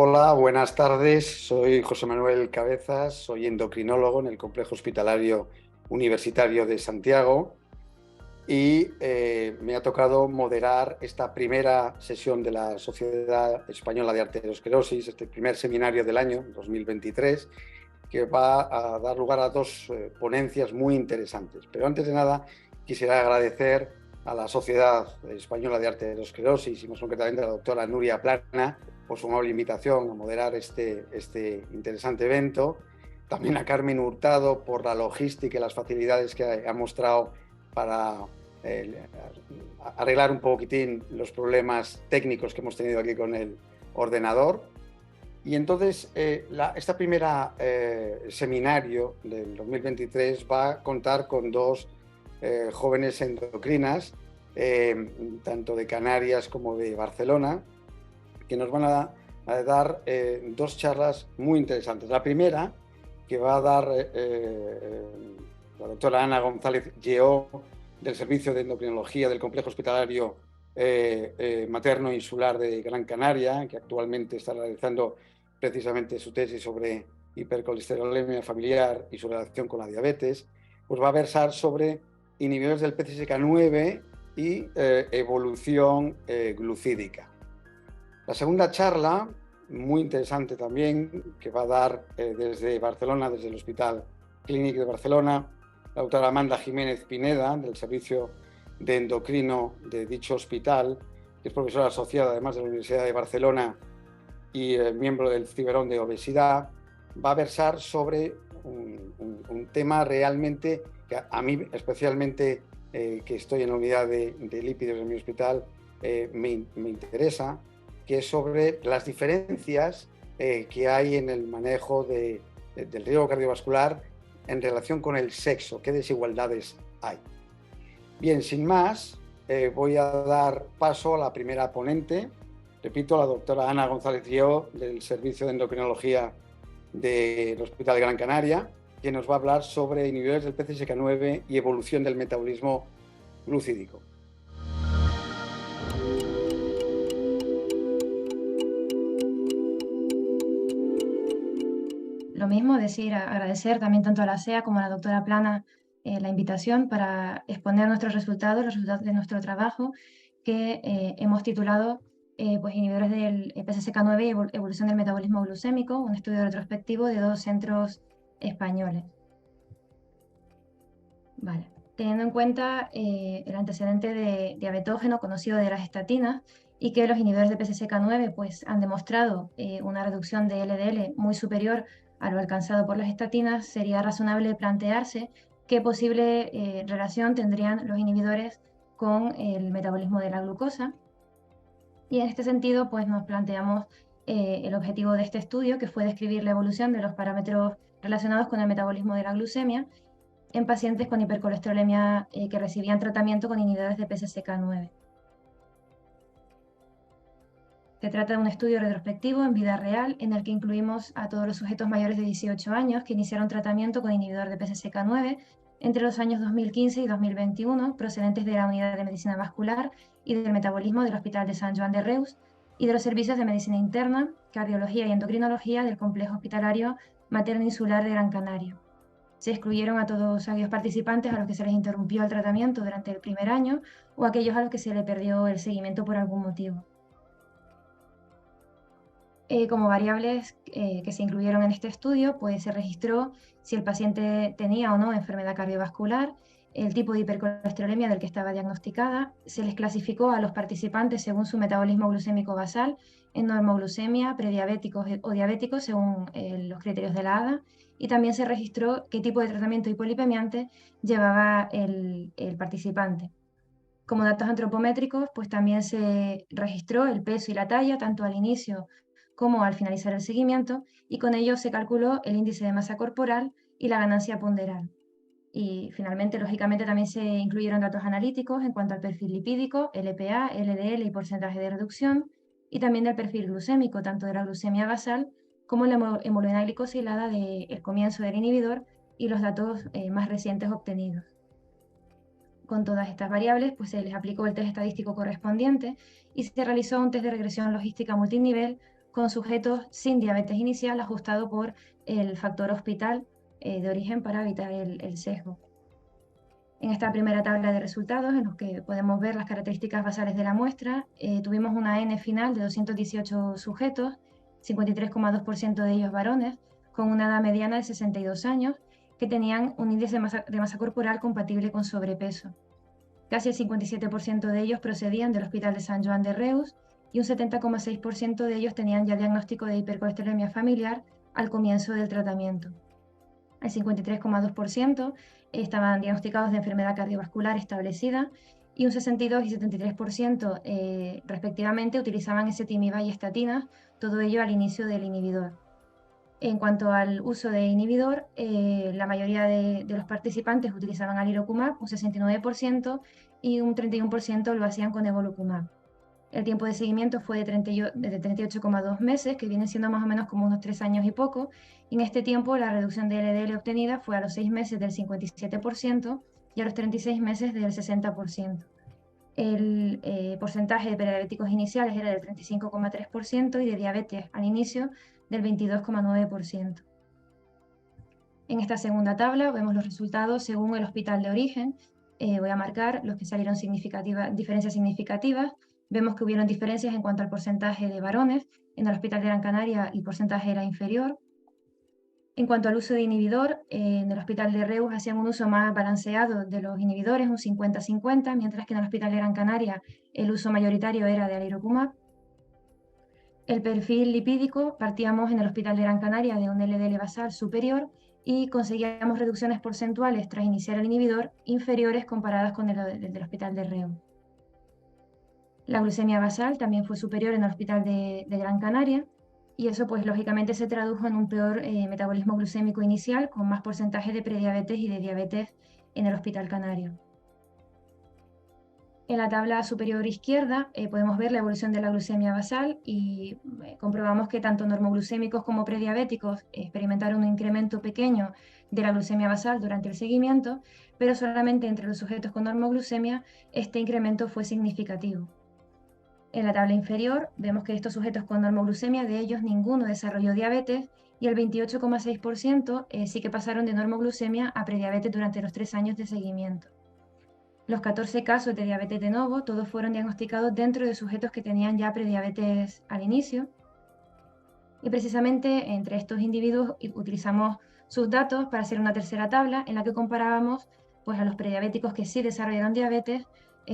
Hola, buenas tardes. Soy José Manuel Cabezas, soy endocrinólogo en el Complejo Hospitalario Universitario de Santiago y me ha tocado moderar esta primera sesión de la Sociedad Española de Arteriosclerosis, este primer seminario del año 2023, que va a dar lugar a dos ponencias muy interesantes. Pero antes de nada, quisiera agradecer a la Sociedad Española de Arteriosclerosis y más concretamente a la doctora Nuria Plana por su amable invitación a moderar este interesante evento. También a Carmen Hurtado por la logística y las facilidades que ha mostrado para eh, arreglar un poquitín los problemas técnicos que hemos tenido aquí con el ordenador. Y entonces, esta primera seminario del 2023 va a contar con dos jóvenes endocrinas, tanto de Canarias como de Barcelona, que nos van a dar dos charlas muy interesantes. La primera, que va a dar la doctora Ana González Lleó, del Servicio de Endocrinología del Complejo Hospitalario Materno Insular de Gran Canaria, que actualmente está realizando precisamente su tesis sobre hipercolesterolemia familiar y su relación con la diabetes, pues va a versar sobre inhibidores del PCSK9 y evolución glucídica. La segunda charla, muy interesante también, que va a dar desde Barcelona, desde el Hospital Clínic de Barcelona, la doctora Amanda Jiménez Pineda, del Servicio de Endocrino de dicho hospital, que es profesora asociada además de la Universidad de Barcelona y miembro del Ciberón de Obesidad, va a versar sobre un tema realmente que a mí especialmente, que estoy en la unidad de lípidos de mi hospital, me interesa, que es sobre las diferencias que hay en el manejo del riesgo cardiovascular en relación con el sexo, qué desigualdades hay. Bien, sin más, voy a dar paso a la primera ponente, repito, la doctora Ana González Lleó, del Servicio de Endocrinología del Hospital de Gran Canaria, que nos va a hablar sobre inhibidores del PCSK9 y evolución del metabolismo glucídico. Lo mismo, decir, agradecer también tanto a la SEA como a la doctora Plana la invitación para exponer nuestros resultados, los resultados de nuestro trabajo, que hemos titulado pues, inhibidores del PCSK9 y evolución del metabolismo glucémico, un estudio retrospectivo de 2 centros españoles. Vale. Teniendo en cuenta el antecedente de diabetógeno conocido de las estatinas y que los inhibidores de PCSK9 pues, han demostrado una reducción de LDL muy superior a lo alcanzado por las estatinas, sería razonable plantearse qué posible relación tendrían los inhibidores con el metabolismo de la glucosa. Y en este sentido, pues nos planteamos el objetivo de este estudio, que fue describir la evolución de los parámetros relacionados con el metabolismo de la glucemia en pacientes con hipercolesterolemia que recibían tratamiento con inhibidores de PCSK9. Se trata de un estudio retrospectivo en vida real en el que incluimos a todos los sujetos mayores de 18 años que iniciaron tratamiento con inhibidor de PCSK9 entre los años 2015 y 2021, procedentes de la Unidad de Medicina Vascular y del Metabolismo del Hospital de Sant Joan de Reus y de los servicios de Medicina Interna, Cardiología y Endocrinología del Complejo Hospitalario Materno Insular de Gran Canaria. Se excluyeron a todos aquellos participantes a los que se les interrumpió el tratamiento durante el primer año o aquellos a los que se le perdió el seguimiento por algún motivo. Como variables que se incluyeron en este estudio, pues se registró si el paciente tenía o no enfermedad cardiovascular, el tipo de hipercolesterolemia del que estaba diagnosticada, se les clasificó a los participantes según su metabolismo glucémico basal, en normoglucemia, prediabéticos o diabéticos según los criterios de la ADA, y también se registró qué tipo de tratamiento hipolipemiante llevaba el participante. Como datos antropométricos, pues también se registró el peso y la talla, tanto al inicio como al finalizar el seguimiento, y con ello se calculó el índice de masa corporal y la ganancia ponderal. Y finalmente, lógicamente, también se incluyeron datos analíticos en cuanto al perfil lipídico, LPA, LDL y porcentaje de reducción, y también del perfil glucémico, tanto de la glucemia basal como la hemoglobina glicosilada del comienzo del inhibidor y los datos más recientes obtenidos. Con todas estas variables, pues se les aplicó el test estadístico correspondiente y se realizó un test de regresión logística multinivel con sujetos sin diabetes inicial ajustado por el factor hospital de origen para evitar el sesgo. En esta primera tabla de resultados, en los que podemos ver las características basales de la muestra, tuvimos una N final de 218 sujetos, 53,2% de ellos varones, con una edad mediana de 62 años, que tenían un índice de masa corporal compatible con sobrepeso. Casi el 57% de ellos procedían del Hospital de Sant Joan de Reus y un 70,6% de ellos tenían ya diagnóstico de hipercolesterolemia familiar al comienzo del tratamiento. El 53,2% estaban diagnosticados de enfermedad cardiovascular establecida y un 62 y 73% respectivamente utilizaban ezetimiba y estatinas, todo ello al inicio del inhibidor. En cuanto al uso de inhibidor, la mayoría de los participantes utilizaban alirocumab, un 69%, y un 31% lo hacían con evolocumab. El tiempo de seguimiento fue de 38,2 meses, que viene siendo más o menos como unos 3 años y poco. Y en este tiempo la reducción de LDL obtenida fue a los 6 meses del 57% y a los 36 meses del 60%. El porcentaje de prediabéticos iniciales era del 35,3% y de diabetes al inicio del 22,9%. En esta segunda tabla vemos los resultados según el hospital de origen. Voy a marcar los que salieron diferencias significativas. Vemos que hubieron diferencias en cuanto al porcentaje de varones. En el Hospital de Gran Canaria el porcentaje era inferior. En cuanto al uso de inhibidor, en el Hospital de Reus hacían un uso más balanceado de los inhibidores, un 50-50, mientras que en el Hospital de Gran Canaria el uso mayoritario era de alirocumab. El perfil lipídico, partíamos en el Hospital de Gran Canaria de un LDL basal superior y conseguíamos reducciones porcentuales tras iniciar el inhibidor inferiores comparadas con el del Hospital de Reus. La glucemia basal también fue superior en el Hospital de Gran Canaria y eso pues lógicamente se tradujo en un peor metabolismo glucémico inicial con más porcentaje de prediabetes y de diabetes en el Hospital Canario. En la tabla superior izquierda podemos ver la evolución de la glucemia basal y comprobamos que tanto normoglucémicos como prediabéticos experimentaron un incremento pequeño de la glucemia basal durante el seguimiento, pero solamente entre los sujetos con normoglucemia este incremento fue significativo. En la tabla inferior vemos que estos sujetos con normoglucemia, de ellos ninguno desarrolló diabetes y el 28,6% sí que pasaron de normoglucemia a prediabetes durante los 3 años de seguimiento. Los 14 casos de diabetes de novo, todos fueron diagnosticados dentro de sujetos que tenían ya prediabetes al inicio. Y precisamente entre estos individuos utilizamos sus datos para hacer una tercera tabla en la que comparábamos pues, a los prediabéticos que sí desarrollaron diabetes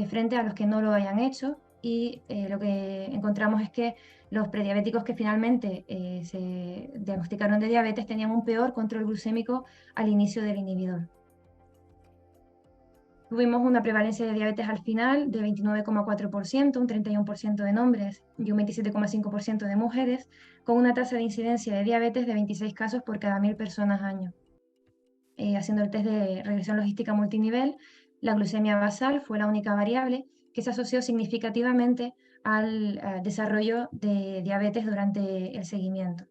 frente a los que no lo hayan hecho. Y lo que encontramos es que los prediabéticos que finalmente se diagnosticaron de diabetes tenían un peor control glucémico al inicio del inhibidor. Tuvimos una prevalencia de diabetes al final de 29,4%, un 31% de hombres y un 27,5% de mujeres, con una tasa de incidencia de diabetes de 26 casos por cada 1000 personas año. Haciendo el test de regresión logística multinivel, la glucemia basal fue la única variable que se asoció significativamente al desarrollo de diabetes durante el seguimiento.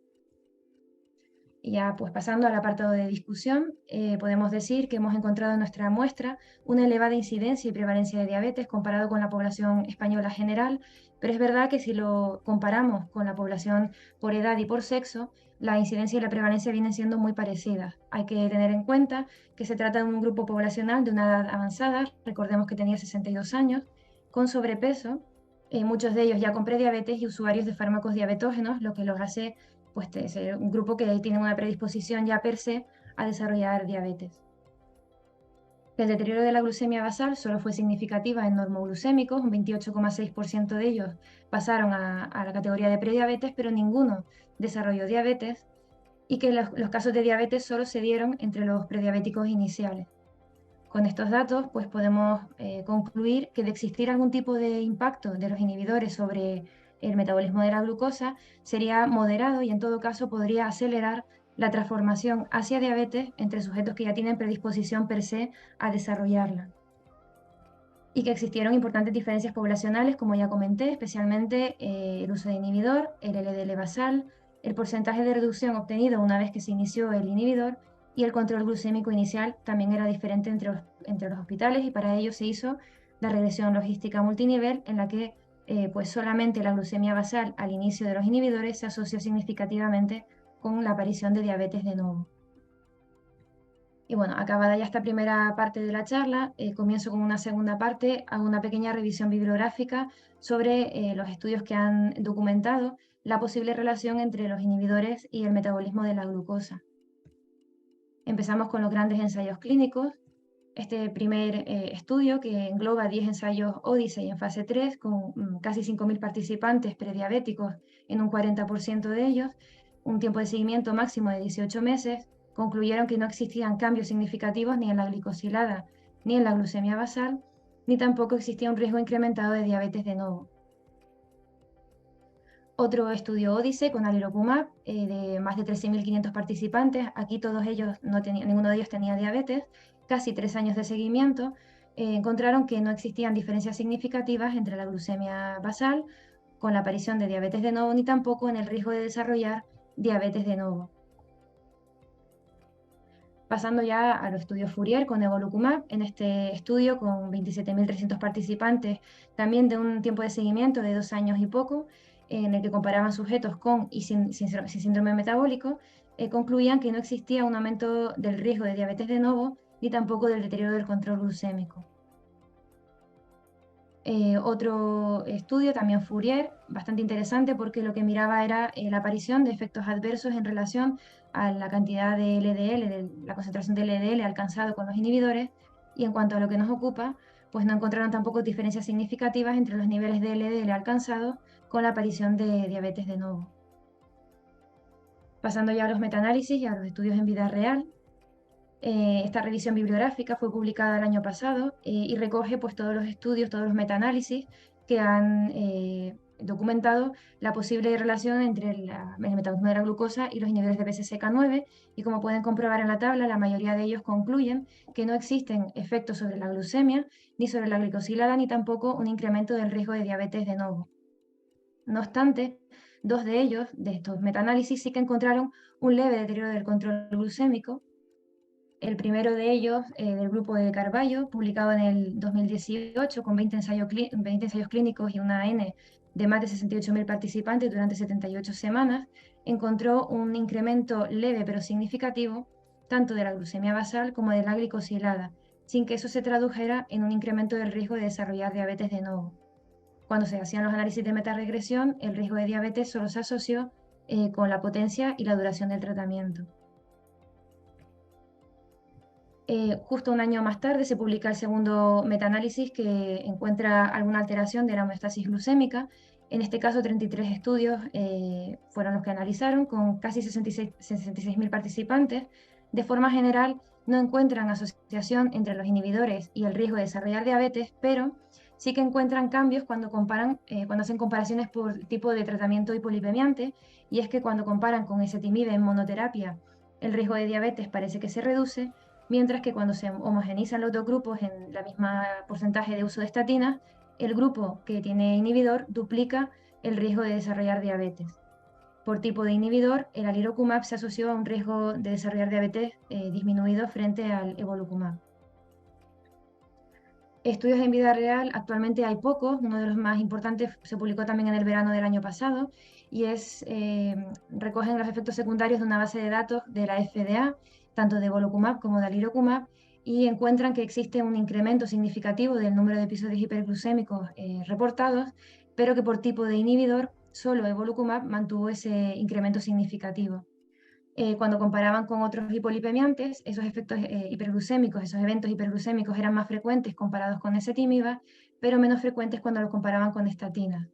Y ya pues pasando al apartado de discusión, podemos decir que hemos encontrado en nuestra muestra una elevada incidencia y prevalencia de diabetes comparado con la población española general, pero es verdad que si lo comparamos con la población por edad y por sexo, la incidencia y la prevalencia vienen siendo muy parecidas. Hay que tener en cuenta que se trata de un grupo poblacional de una edad avanzada, recordemos que tenía 62 años, con sobrepeso, muchos de ellos ya con prediabetes y usuarios de fármacos diabetógenos, lo que los hace pues ser un grupo que tiene una predisposición ya per se a desarrollar diabetes. El deterioro de la glucemia basal solo fue significativa en normoglucémicos, un 28,6% de ellos pasaron a la categoría de prediabetes, pero ninguno desarrolló diabetes, y que los casos de diabetes solo se dieron entre los prediabéticos iniciales. Con estos datos pues podemos concluir que de existir algún tipo de impacto de los inhibidores sobre el metabolismo de la glucosa sería moderado y en todo caso podría acelerar la transformación hacia diabetes entre sujetos que ya tienen predisposición per se a desarrollarla. Y que existieron importantes diferencias poblacionales, como ya comenté, especialmente el uso de inhibidor, el LDL basal, el porcentaje de reducción obtenido una vez que se inició el inhibidor y el control glucémico inicial también era diferente entre los hospitales, y para ello se hizo la regresión logística multinivel en la que pues solamente la glucemia basal al inicio de los inhibidores se asocia significativamente con la aparición de diabetes de nuevo. Y bueno, acabada ya esta primera parte de la charla, comienzo con una segunda parte, hago una pequeña revisión bibliográfica sobre los estudios que han documentado la posible relación entre los inhibidores y el metabolismo de la glucosa. Empezamos con los grandes ensayos clínicos. Este primer estudio, que engloba 10 ensayos Odyssey en fase 3, con casi 5.000 participantes prediabéticos en un 40% de ellos, un tiempo de seguimiento máximo de 18 meses, concluyeron que no existían cambios significativos ni en la glicosilada ni en la glucemia basal, ni tampoco existía un riesgo incrementado de diabetes de nuevo. Otro estudio Odyssey con alirocumab de más de 13.500 participantes, aquí todos ellos ninguno de ellos tenía diabetes, casi 3 años de seguimiento, encontraron que no existían diferencias significativas entre la glucemia basal con la aparición de diabetes de nuevo, ni tampoco en el riesgo de desarrollar diabetes de nuevo. Pasando ya a los estudios Fourier con evolucumab, en este estudio con 27.300 participantes, también de un tiempo de seguimiento de 2 años y poco, en el que comparaban sujetos con y sin síndrome metabólico, concluían que no existía un aumento del riesgo de diabetes de nuevo, ni tampoco del deterioro del control glucémico. Otro estudio, también Fourier, bastante interesante porque lo que miraba era la aparición de efectos adversos en relación a la cantidad de LDL, de la concentración de LDL alcanzado con los inhibidores, y en cuanto a lo que nos ocupa, pues no encontraron tampoco diferencias significativas entre los niveles de LDL alcanzados con la aparición de diabetes de nuevo. Pasando ya a los metaanálisis y a los estudios en vida real, esta revisión bibliográfica fue publicada el año pasado y recoge pues, todos los estudios, todos los metaanálisis que han documentado la posible relación entre el metabolismo de la glucosa y los niveles de PCSK9, y como pueden comprobar en la tabla, la mayoría de ellos concluyen que no existen efectos sobre la glucemia, ni sobre la glicosilada, ni tampoco un incremento del riesgo de diabetes de nuevo. No obstante, 2 de ellos, de estos metaanálisis, sí que encontraron un leve deterioro del control glucémico. El primero de ellos, del grupo de Carballo, publicado en el 2018 con 20 ensayos clínicos y una N de más de 68.000 participantes durante 78 semanas, encontró un incremento leve pero significativo tanto de la glucemia basal como de la glicosilada, sin que eso se tradujera en un incremento del riesgo de desarrollar diabetes de nuevo. Cuando se hacían los análisis de metaregresión, el riesgo de diabetes solo se asoció con la potencia y la duración del tratamiento. Justo un año más tarde se publica el segundo metaanálisis que encuentra alguna alteración de la homeostasis glucémica. En este caso, 33 estudios fueron los que analizaron, con casi 66.000 participantes. De forma general, no encuentran asociación entre los inhibidores y el riesgo de desarrollar diabetes, pero sí que encuentran cambios cuando hacen comparaciones por tipo de tratamiento hipolipemiante, y es que cuando comparan con ezetimibe en monoterapia, el riesgo de diabetes parece que se reduce, mientras que cuando se homogenizan los dos grupos en la misma porcentaje de uso de estatinas, el grupo que tiene inhibidor duplica el riesgo de desarrollar diabetes. Por tipo de inhibidor, el alirocumab se asoció a un riesgo de desarrollar diabetes disminuido frente al evolucumab. Estudios en vida real, actualmente hay pocos. Uno de los más importantes se publicó también en el verano del año pasado y recogen los efectos secundarios de una base de datos de la FDA, tanto de evolucumab como de alirocumab, y encuentran que existe un incremento significativo del número de episodios hiperglucémicos reportados, pero que por tipo de inhibidor solo evolucumab mantuvo ese incremento significativo. Cuando comparaban con otros hipolipemiantes, esos efectos hiperglucémicos, esos eventos hiperglucémicos eran más frecuentes comparados con ezetimiba, pero menos frecuentes cuando los comparaban con estatinas.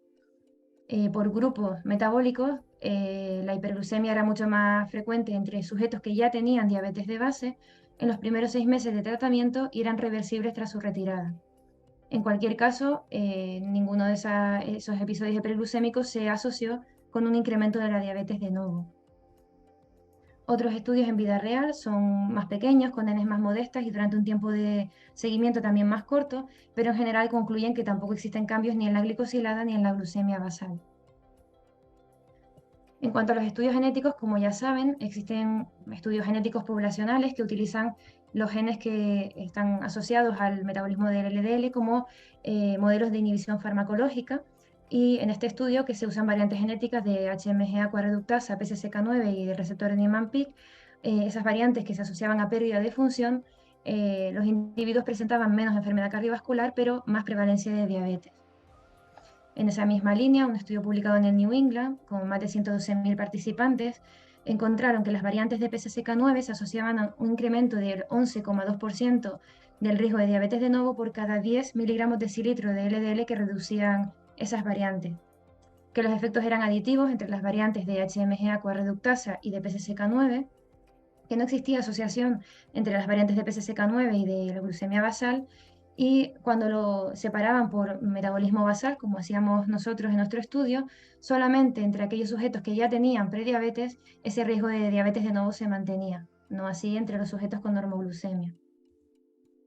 Por grupos metabólicos, la hiperglucemia era mucho más frecuente entre sujetos que ya tenían diabetes de base en los primeros 6 meses de tratamiento y eran reversibles tras su retirada. En cualquier caso, ninguno de esos episodios hiperglucémicos se asoció con un incremento de la diabetes de nuevo. Otros estudios en vida real son más pequeños, con Ns más modestas y durante un tiempo de seguimiento también más corto, pero en general concluyen que tampoco existen cambios ni en la glicosilada ni en la glucemia basal. En cuanto a los estudios genéticos, como ya saben, existen estudios genéticos poblacionales que utilizan los genes que están asociados al metabolismo del LDL como modelos de inhibición farmacológica, Y en este estudio, que se usan variantes genéticas de HMG aqua-reductasa, PCSK9 y del receptor Niemann-Pick, esas variantes que se asociaban a pérdida de función, los individuos presentaban menos enfermedad cardiovascular, pero más prevalencia de diabetes. En esa misma línea, un estudio publicado en el New England, con más de 112.000 participantes, encontraron que las variantes de PCSK9 se asociaban a un incremento del 11,2% del riesgo de diabetes de nuevo por cada 10 miligramos decilitro de LDL que reducían esas variantes, que los efectos eran aditivos entre las variantes de HMG aqua-reductasa y de PCSK9, que no existía asociación entre las variantes de PCSK9 y de la glucemia basal, y cuando lo separaban por metabolismo basal, como hacíamos nosotros en nuestro estudio, solamente entre aquellos sujetos que ya tenían prediabetes, ese riesgo de diabetes de nuevo se mantenía, no así entre los sujetos con normoglucemia.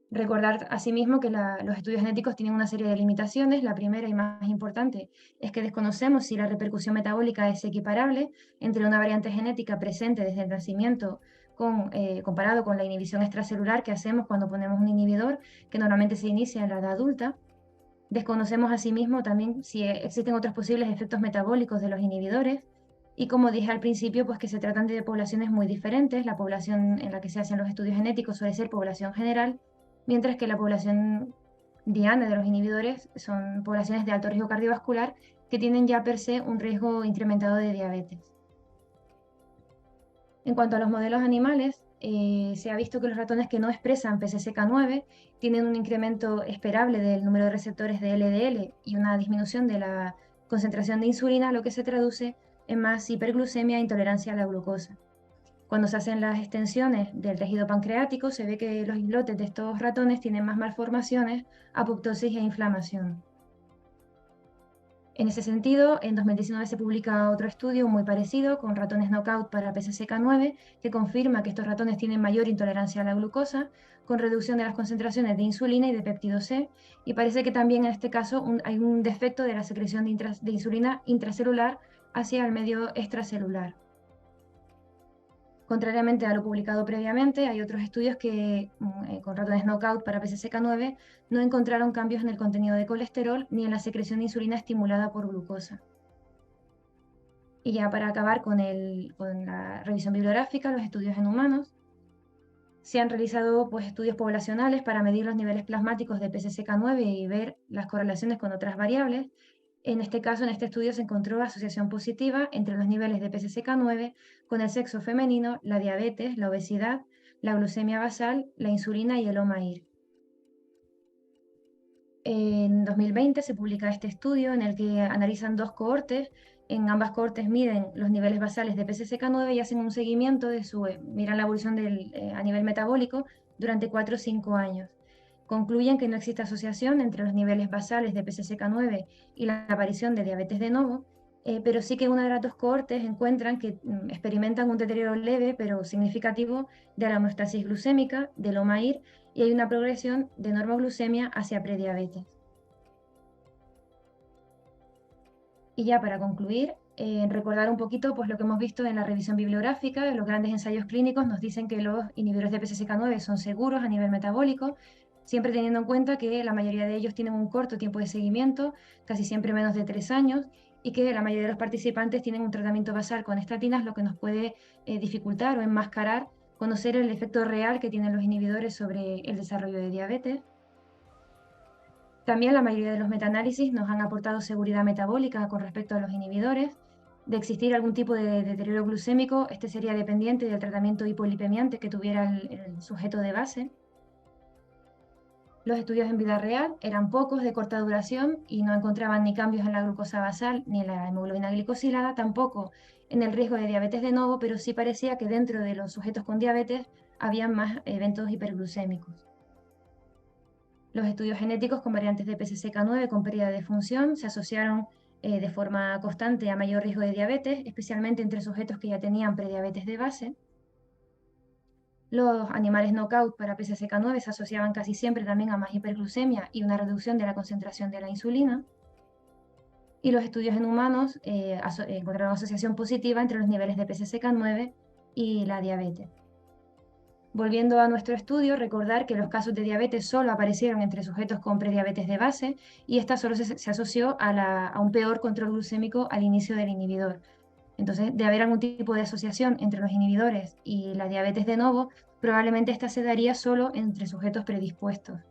Recordar asimismo que los estudios genéticos tienen una serie de limitaciones. La primera y más importante es que desconocemos si la repercusión metabólica es equiparable entre una variante genética presente desde el nacimiento comparado con la inhibición extracelular que hacemos cuando ponemos un inhibidor, que normalmente se inicia en la edad adulta. Desconocemos asimismo también si existen otros posibles efectos metabólicos de los inhibidores. Y como dije al principio, pues que se tratan de poblaciones muy diferentes. La población en la que se hacen los estudios genéticos suele ser población general, mientras que la población diana de los inhibidores son poblaciones de alto riesgo cardiovascular que tienen ya per se un riesgo incrementado de diabetes. En cuanto a los modelos animales, se ha visto que los ratones que no expresan PCSK9 tienen un incremento esperable del número de receptores de LDL y una disminución de la concentración de insulina, lo que se traduce en más hiperglucemia e intolerancia a la glucosa. Cuando se hacen las extensiones del tejido pancreático, se ve que los islotes de estos ratones tienen más malformaciones, apoptosis e inflamación. En ese sentido, en 2019 se publica otro estudio muy parecido con ratones knockout para PCSK9 que confirma que estos ratones tienen mayor intolerancia a la glucosa, con reducción de las concentraciones de insulina y de péptido C, y parece que también en este caso hay un defecto de la secreción de insulina intracelular hacia el medio extracelular. Contrariamente a lo publicado previamente, hay otros estudios que con ratones knockout para PCSK9 no encontraron cambios en el contenido de colesterol ni en la secreción de insulina estimulada por glucosa. Y ya para acabar con la revisión bibliográfica, los estudios en humanos, se han realizado pues, estudios poblacionales para medir los niveles plasmáticos de PCSK9 y ver las correlaciones con otras variables. En este caso, en este estudio se encontró asociación positiva entre los niveles de PCSK9 con el sexo femenino, la diabetes, la obesidad, la glucemia basal, la insulina y el OMAIR. En 2020 se publica este estudio en el que analizan dos cohortes. En ambas cohortes miden los niveles basales de PCSK9 y hacen un seguimiento de miran la evolución a nivel metabólico durante 4 o 5 años. Concluyen que no existe asociación entre los niveles basales de PCSK9 y la aparición de diabetes de nuevo, pero sí que una de las dos cohortes encuentran que experimentan un deterioro leve pero significativo de la homeostasis glucémica, del OMAIR, y hay una progresión de normoglucemia hacia prediabetes. Y ya para concluir, recordar un poquito pues, lo que hemos visto en la revisión bibliográfica. Los grandes ensayos clínicos nos dicen que los inhibidores de PCSK9 son seguros a nivel metabólico, siempre teniendo en cuenta que la mayoría de ellos tienen un corto tiempo de seguimiento, casi siempre menos de 3 años, y que la mayoría de los participantes tienen un tratamiento basal con estatinas, lo que nos puede dificultar o enmascarar conocer el efecto real que tienen los inhibidores sobre el desarrollo de diabetes. También la mayoría de los metaanálisis nos han aportado seguridad metabólica con respecto a los inhibidores. De existir algún tipo de deterioro glucémico, este sería dependiente del tratamiento hipolipemiante que tuviera el sujeto de base. Los estudios en vida real eran pocos, de corta duración, y no encontraban ni cambios en la glucosa basal ni en la hemoglobina glicosilada, tampoco en el riesgo de diabetes de nuevo, pero sí parecía que dentro de los sujetos con diabetes había más eventos hiperglucémicos. Los estudios genéticos con variantes de PCSK9 con pérdida de función se asociaron de forma constante a mayor riesgo de diabetes, especialmente entre sujetos que ya tenían prediabetes de base. Los animales knockout para PCSK9 se asociaban casi siempre también a más hiperglucemia y una reducción de la concentración de la insulina. Y los estudios en humanos encontraron asociación positiva entre los niveles de PCSK9 y la diabetes. Volviendo a nuestro estudio, recordar que los casos de diabetes solo aparecieron entre sujetos con prediabetes de base y esta solo se asoció a un peor control glucémico al inicio del inhibidor. Entonces, de haber algún tipo de asociación entre los inhibidores y la diabetes de novo, probablemente esta se daría solo entre sujetos predispuestos.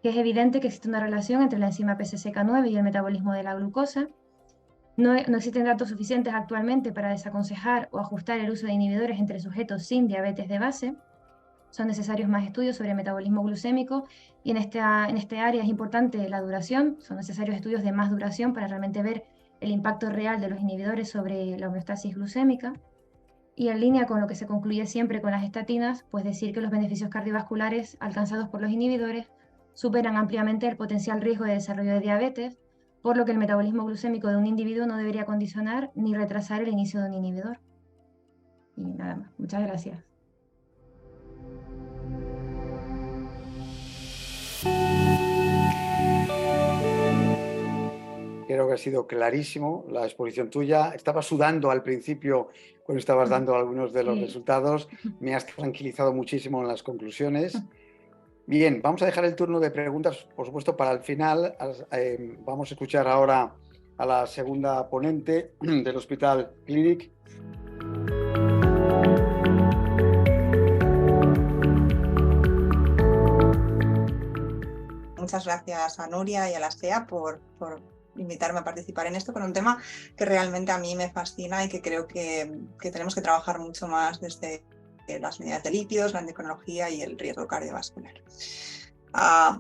Que es evidente que existe una relación entre la enzima PCSK9 y el metabolismo de la glucosa. No existen datos suficientes actualmente para desaconsejar o ajustar el uso de inhibidores entre sujetos sin diabetes de base. Son necesarios más estudios sobre metabolismo glucémico y en este área es importante la duración. Son necesarios estudios de más duración para realmente ver el impacto real de los inhibidores sobre la homeostasis glucémica. Y en línea con lo que se concluye siempre con las estatinas, pues decir que los beneficios cardiovasculares alcanzados por los inhibidores superan ampliamente el potencial riesgo de desarrollo de diabetes, por lo que el metabolismo glucémico de un individuo no debería condicionar ni retrasar el inicio de un inhibidor. Y nada más. Muchas gracias. Creo que ha sido clarísimo la exposición tuya. Estaba sudando al principio cuando estabas dando algunos de los resultados. Me has tranquilizado muchísimo en las conclusiones. Bien, vamos a dejar el turno de preguntas, por supuesto, para el final. Vamos a escuchar ahora a la segunda ponente del Hospital Clínic. Muchas gracias a Nuria y a la SEA por invitarme a participar en esto con un tema que realmente a mí me fascina y que creo que tenemos que trabajar mucho más desde las medidas de lípidos, la endocrinología y el riesgo cardiovascular.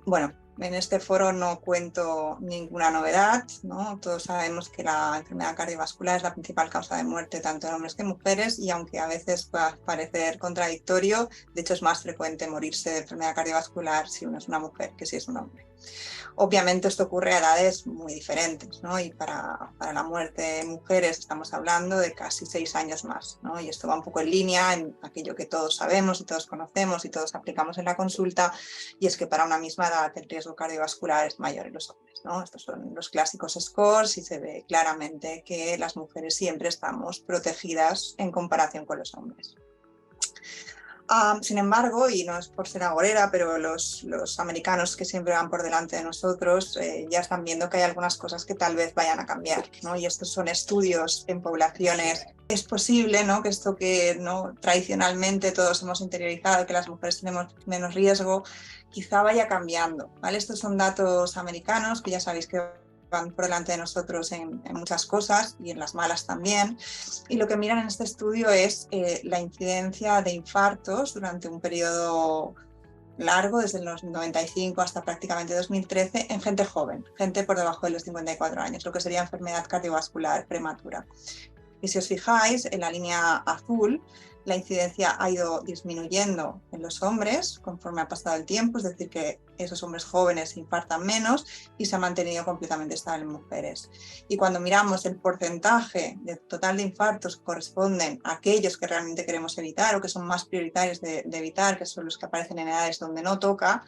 Bueno, en este foro no cuento ninguna novedad, ¿no? Todos sabemos que la enfermedad cardiovascular es la principal causa de muerte tanto en hombres que en mujeres y aunque a veces pueda parecer contradictorio, de hecho es más frecuente morirse de enfermedad cardiovascular si uno es una mujer que si es un hombre. Obviamente esto ocurre a edades muy diferentes, ¿no? Y para la muerte de mujeres estamos hablando de casi 6 años más, ¿no? Y esto va un poco en línea en aquello que todos sabemos y todos conocemos y todos aplicamos en la consulta, y es que para una misma edad el riesgo cardiovascular es mayor en los hombres, ¿no? Estos son los clásicos scores y se ve claramente que las mujeres siempre estamos protegidas en comparación con los hombres. Sin embargo, y no es por ser agorera, pero los americanos que siempre van por delante de nosotros ya están viendo que hay algunas cosas que tal vez vayan a cambiar, ¿no? Y estos son estudios en poblaciones. Es posible, ¿no?, que esto que, ¿no?, tradicionalmente todos hemos interiorizado, que las mujeres tenemos menos riesgo, quizá vaya cambiando, ¿vale? Estos son datos americanos que ya sabéis que van por delante de nosotros en muchas cosas y en las malas también, y lo que miran en este estudio es la incidencia de infartos durante un periodo largo, desde los 95 hasta prácticamente 2013, en gente joven, gente por debajo de los 54 años, lo que sería enfermedad cardiovascular prematura. Y si os fijáis, en la línea azul, la incidencia ha ido disminuyendo en los hombres conforme ha pasado el tiempo, es decir, que esos hombres jóvenes se infartan menos, y se ha mantenido completamente estable en mujeres. Y cuando miramos el porcentaje de total de infartos que corresponden a aquellos que realmente queremos evitar o que son más prioritarios de evitar, que son los que aparecen en edades donde no toca,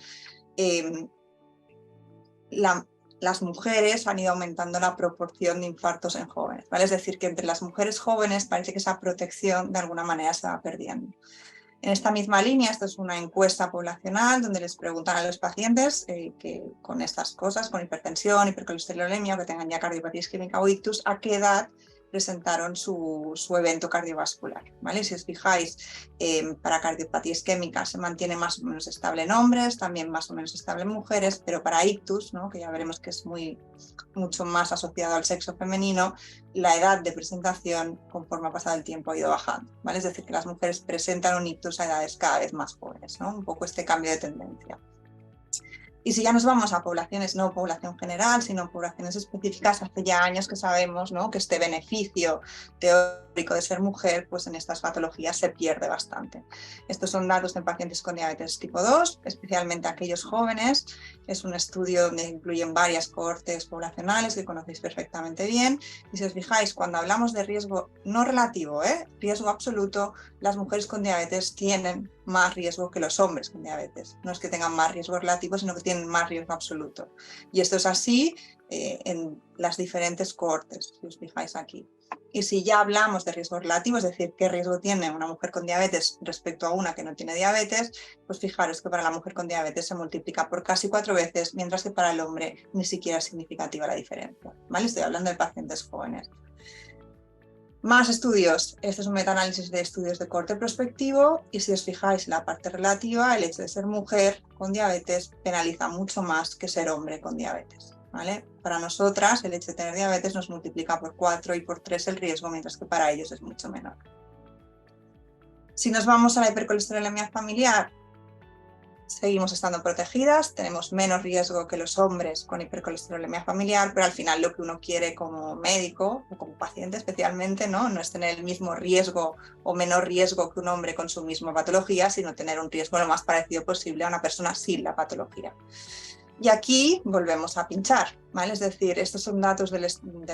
las mujeres han ido aumentando la proporción de infartos en jóvenes, ¿vale? Es decir, que entre las mujeres jóvenes parece que esa protección de alguna manera se va perdiendo. En esta misma línea, esto es una encuesta poblacional donde les preguntan a los pacientes que con estas cosas, con hipertensión, hipercolesterolemia, o que tengan ya cardiopatía isquémica o ictus, a qué edad presentaron su evento cardiovascular, ¿vale? Si os fijáis, para cardiopatía isquémica se mantiene más o menos estable en hombres, también más o menos estable en mujeres, pero para ictus, ¿no?, que ya veremos que es mucho más asociado al sexo femenino, la edad de presentación conforme ha pasado el tiempo ha ido bajando, ¿vale? Es decir, que las mujeres presentan un ictus a edades cada vez más jóvenes, ¿no? Un poco este cambio de tendencia. Y si ya nos vamos a poblaciones, no población general, sino poblaciones específicas, hace ya años que sabemos, ¿no?, que este beneficio teórico de ser mujer, pues en estas patologías se pierde bastante. Estos son datos de pacientes con diabetes tipo 2, especialmente aquellos jóvenes. Es un estudio donde incluyen varias cohortes poblacionales que conocéis perfectamente bien. Y si os fijáis, cuando hablamos de riesgo no relativo, riesgo absoluto, las mujeres con diabetes tienen más riesgo que los hombres con diabetes. No es que tengan más riesgo relativo, sino que tienen más riesgo absoluto. Y esto es así en las diferentes cohortes, si os fijáis aquí. Y si ya hablamos de riesgo relativo, es decir, qué riesgo tiene una mujer con diabetes respecto a una que no tiene diabetes, pues fijaros que para la mujer con diabetes se multiplica por casi 4 veces, mientras que para el hombre ni siquiera es significativa la diferencia, ¿vale? Estoy hablando de pacientes jóvenes. Más estudios. Este es un metaanálisis de estudios de corte prospectivo y si os fijáis en la parte relativa, el hecho de ser mujer con diabetes penaliza mucho más que ser hombre con diabetes, ¿vale? Para nosotras, el hecho de tener diabetes nos multiplica por 4 y por 3 el riesgo, mientras que para ellos es mucho menor. Si nos vamos a la hipercolesterolemia familiar, seguimos estando protegidas, tenemos menos riesgo que los hombres con hipercolesterolemia familiar, pero al final lo que uno quiere como médico o como paciente especialmente, no es tener el mismo riesgo o menor riesgo que un hombre con su misma patología, sino tener un riesgo lo más parecido posible a una persona sin la patología. Y aquí volvemos a pinchar, ¿vale? Es decir, estos son datos del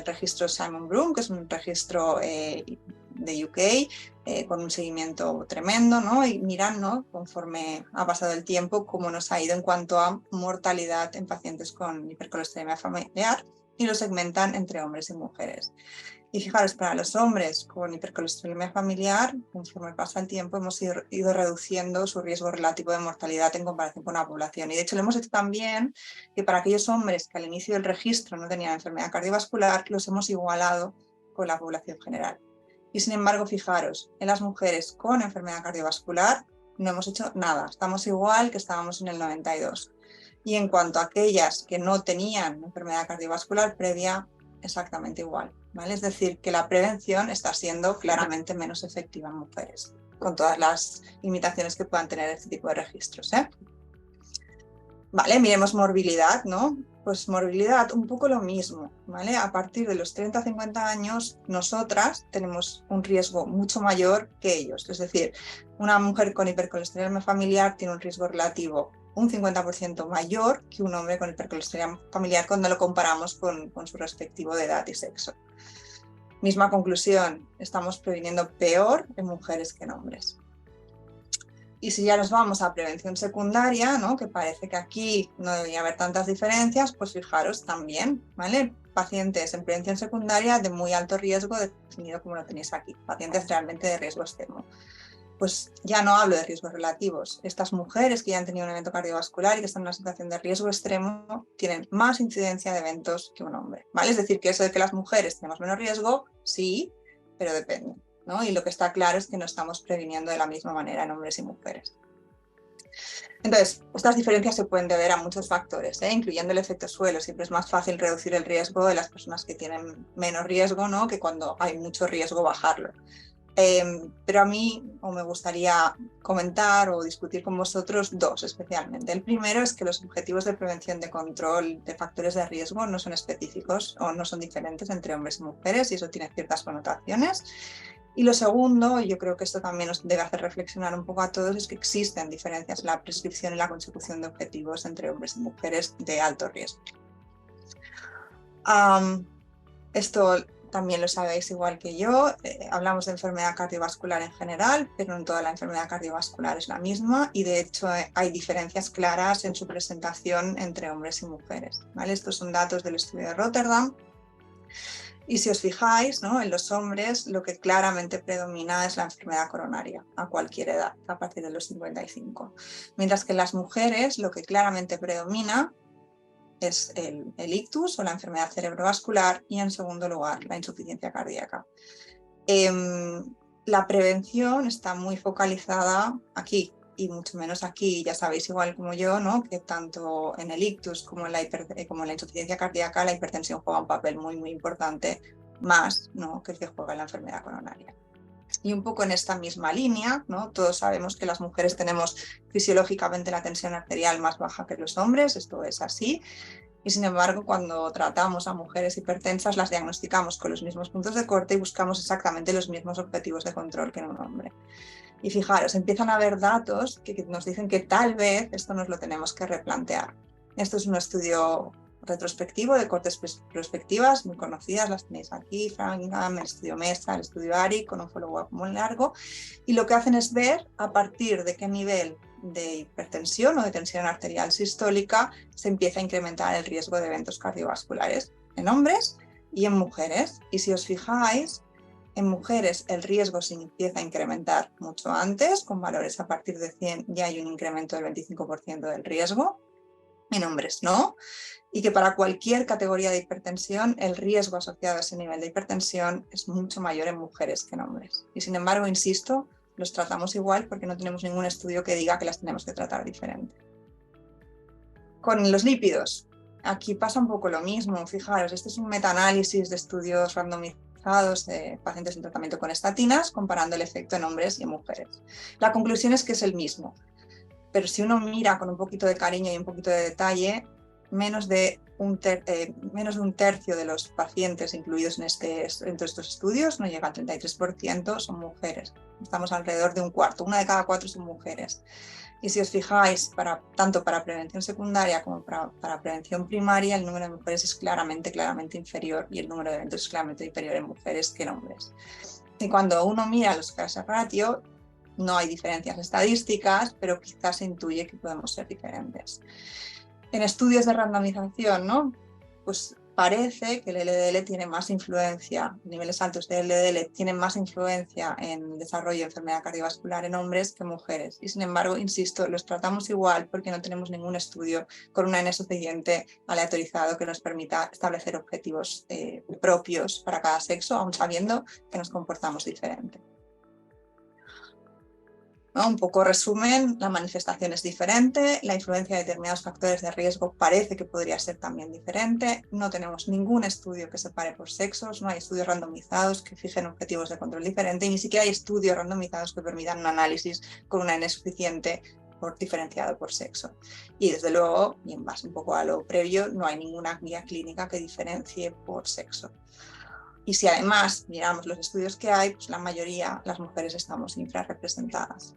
registro Simon Broom, que es un registro de UK, con un seguimiento tremendo, ¿no? Y miran, ¿no?, conforme ha pasado el tiempo, cómo nos ha ido en cuanto a mortalidad en pacientes con hipercolesterolemia familiar y lo segmentan entre hombres y mujeres. Y fijaros, para los hombres con hipercolesterolemia familiar, conforme pasa el tiempo, hemos ido reduciendo su riesgo relativo de mortalidad en comparación con la población. Y de hecho lo hemos hecho también que para aquellos hombres que al inicio del registro no tenían enfermedad cardiovascular, los hemos igualado con la población general. Y sin embargo, fijaros, en las mujeres con enfermedad cardiovascular no hemos hecho nada, estamos igual que estábamos en el 92. Y en cuanto a aquellas que no tenían enfermedad cardiovascular previa, exactamente igual, ¿vale? Es decir, que la prevención está siendo claramente menos efectiva en mujeres, con todas las limitaciones que puedan tener este tipo de registros, ¿eh? Vale, miremos morbilidad, ¿no? Pues morbilidad, un poco lo mismo, ¿vale? A partir de los 30-50 años, nosotras tenemos un riesgo mucho mayor que ellos. Es decir, una mujer con hipercolesterolemia familiar tiene un riesgo relativo un 50% mayor que un hombre con hipercolesterolemia familiar cuando lo comparamos con su respectivo de edad y sexo. Misma conclusión, estamos previniendo peor en mujeres que en hombres. Y si ya nos vamos a prevención secundaria, ¿no?, que parece que aquí no debería haber tantas diferencias, pues fijaros también, ¿vale? Pacientes en prevención secundaria de muy alto riesgo, definido como lo tenéis aquí, pacientes realmente de riesgo extremo. Pues ya no hablo de riesgos relativos. Estas mujeres que ya han tenido un evento cardiovascular y que están en una situación de riesgo extremo tienen más incidencia de eventos que un hombre, ¿vale? Es decir, que eso de que las mujeres tenemos menos riesgo, sí, pero depende, ¿no? Y lo que está claro es que no estamos previniendo de la misma manera en hombres y mujeres. Entonces, estas diferencias se pueden deber a muchos factores, incluyendo el efecto suelo. Siempre es más fácil reducir el riesgo de las personas que tienen menos riesgo, ¿no?, que cuando hay mucho riesgo bajarlo. Pero a mí me gustaría comentar o discutir con vosotros dos especialmente. El primero es que los objetivos de prevención de control de factores de riesgo no son específicos o no son diferentes entre hombres y mujeres y eso tiene ciertas connotaciones. Y lo segundo, y yo creo que esto también nos debe hacer reflexionar un poco a todos, es que existen diferencias en la prescripción y la consecución de objetivos entre hombres y mujeres de alto riesgo. Esto también lo sabéis igual que yo, hablamos de enfermedad cardiovascular en general, pero no toda la enfermedad cardiovascular es la misma y de hecho hay diferencias claras en su presentación entre hombres y mujeres, ¿vale? Estos son datos del estudio de Rotterdam y si os fijáis, ¿no?, en los hombres lo que claramente predomina es la enfermedad coronaria a cualquier edad, a partir de los 55, mientras que en las mujeres lo que claramente predomina es el ictus o la enfermedad cerebrovascular y en segundo lugar la insuficiencia cardíaca. La prevención está muy focalizada aquí y mucho menos aquí, ya sabéis igual como yo, ¿no?, que tanto en el ictus como en la insuficiencia cardíaca la hipertensión juega un papel muy muy importante, más, ¿no?, que el que juega en la enfermedad coronaria. Y un poco en esta misma línea, ¿no?, todos sabemos que las mujeres tenemos fisiológicamente la tensión arterial más baja que los hombres, esto es así, y sin embargo cuando tratamos a mujeres hipertensas las diagnosticamos con los mismos puntos de corte y buscamos exactamente los mismos objetivos de control que en un hombre. Y fijaros, empiezan a haber datos que nos dicen que tal vez esto nos lo tenemos que replantear. Esto es un estudio retrospectivo de cortes prospectivas muy conocidas, las tenéis aquí, Framingham, el estudio MESA, el estudio ARI, con un follow-up muy largo, y lo que hacen es ver a partir de qué nivel de hipertensión o de tensión arterial sistólica se empieza a incrementar el riesgo de eventos cardiovasculares en hombres y en mujeres. Y si os fijáis, En mujeres el riesgo se empieza a incrementar mucho antes, con valores a partir de 100 ya hay un incremento del 25% del riesgo, en hombres no, y que para cualquier categoría de hipertensión el riesgo asociado a ese nivel de hipertensión es mucho mayor en mujeres que en hombres. Y sin embargo, insisto, los tratamos igual porque no tenemos ningún estudio que diga que las tenemos que tratar diferente. Con los lípidos, aquí pasa un poco lo mismo. Fijaros, este es un metaanálisis de estudios randomizados de pacientes en tratamiento con estatinas, comparando el efecto en hombres y en mujeres. La conclusión es que es el mismo, pero si uno mira con un poquito de cariño y un poquito de detalle, menos de un tercio de los pacientes incluidos entre estos estudios, no llega al 33%, son mujeres. Estamos alrededor de un cuarto, 1 de cada 4 son mujeres. Y si os fijáis, tanto para prevención secundaria como para prevención primaria, el número de mujeres es claramente inferior y el número de eventos es claramente inferior en mujeres que en hombres. Y cuando uno mira los casos ratio, no hay diferencias estadísticas, pero quizás se intuye que podemos ser diferentes. En estudios de randomización, ¿no? Pues parece que el LDL tiene más influencia, niveles altos de LDL tienen más influencia en el desarrollo de enfermedad cardiovascular en hombres que en mujeres. Y sin embargo, insisto, los tratamos igual porque no tenemos ningún estudio con un N suficiente aleatorizado que nos permita establecer objetivos propios para cada sexo, aun sabiendo que nos comportamos diferente. ¿No? Un poco resumen, la manifestación es diferente, la influencia de determinados factores de riesgo parece que podría ser también diferente, no tenemos ningún estudio que separe por sexos, no hay estudios randomizados que fijen objetivos de control diferente y ni siquiera hay estudios randomizados que permitan un análisis con una N suficiente diferenciado por sexo. Y desde luego, y en base un poco a lo previo, no hay ninguna guía clínica que diferencie por sexo. Y si además miramos los estudios que hay, pues la mayoría, las mujeres estamos infrarrepresentadas.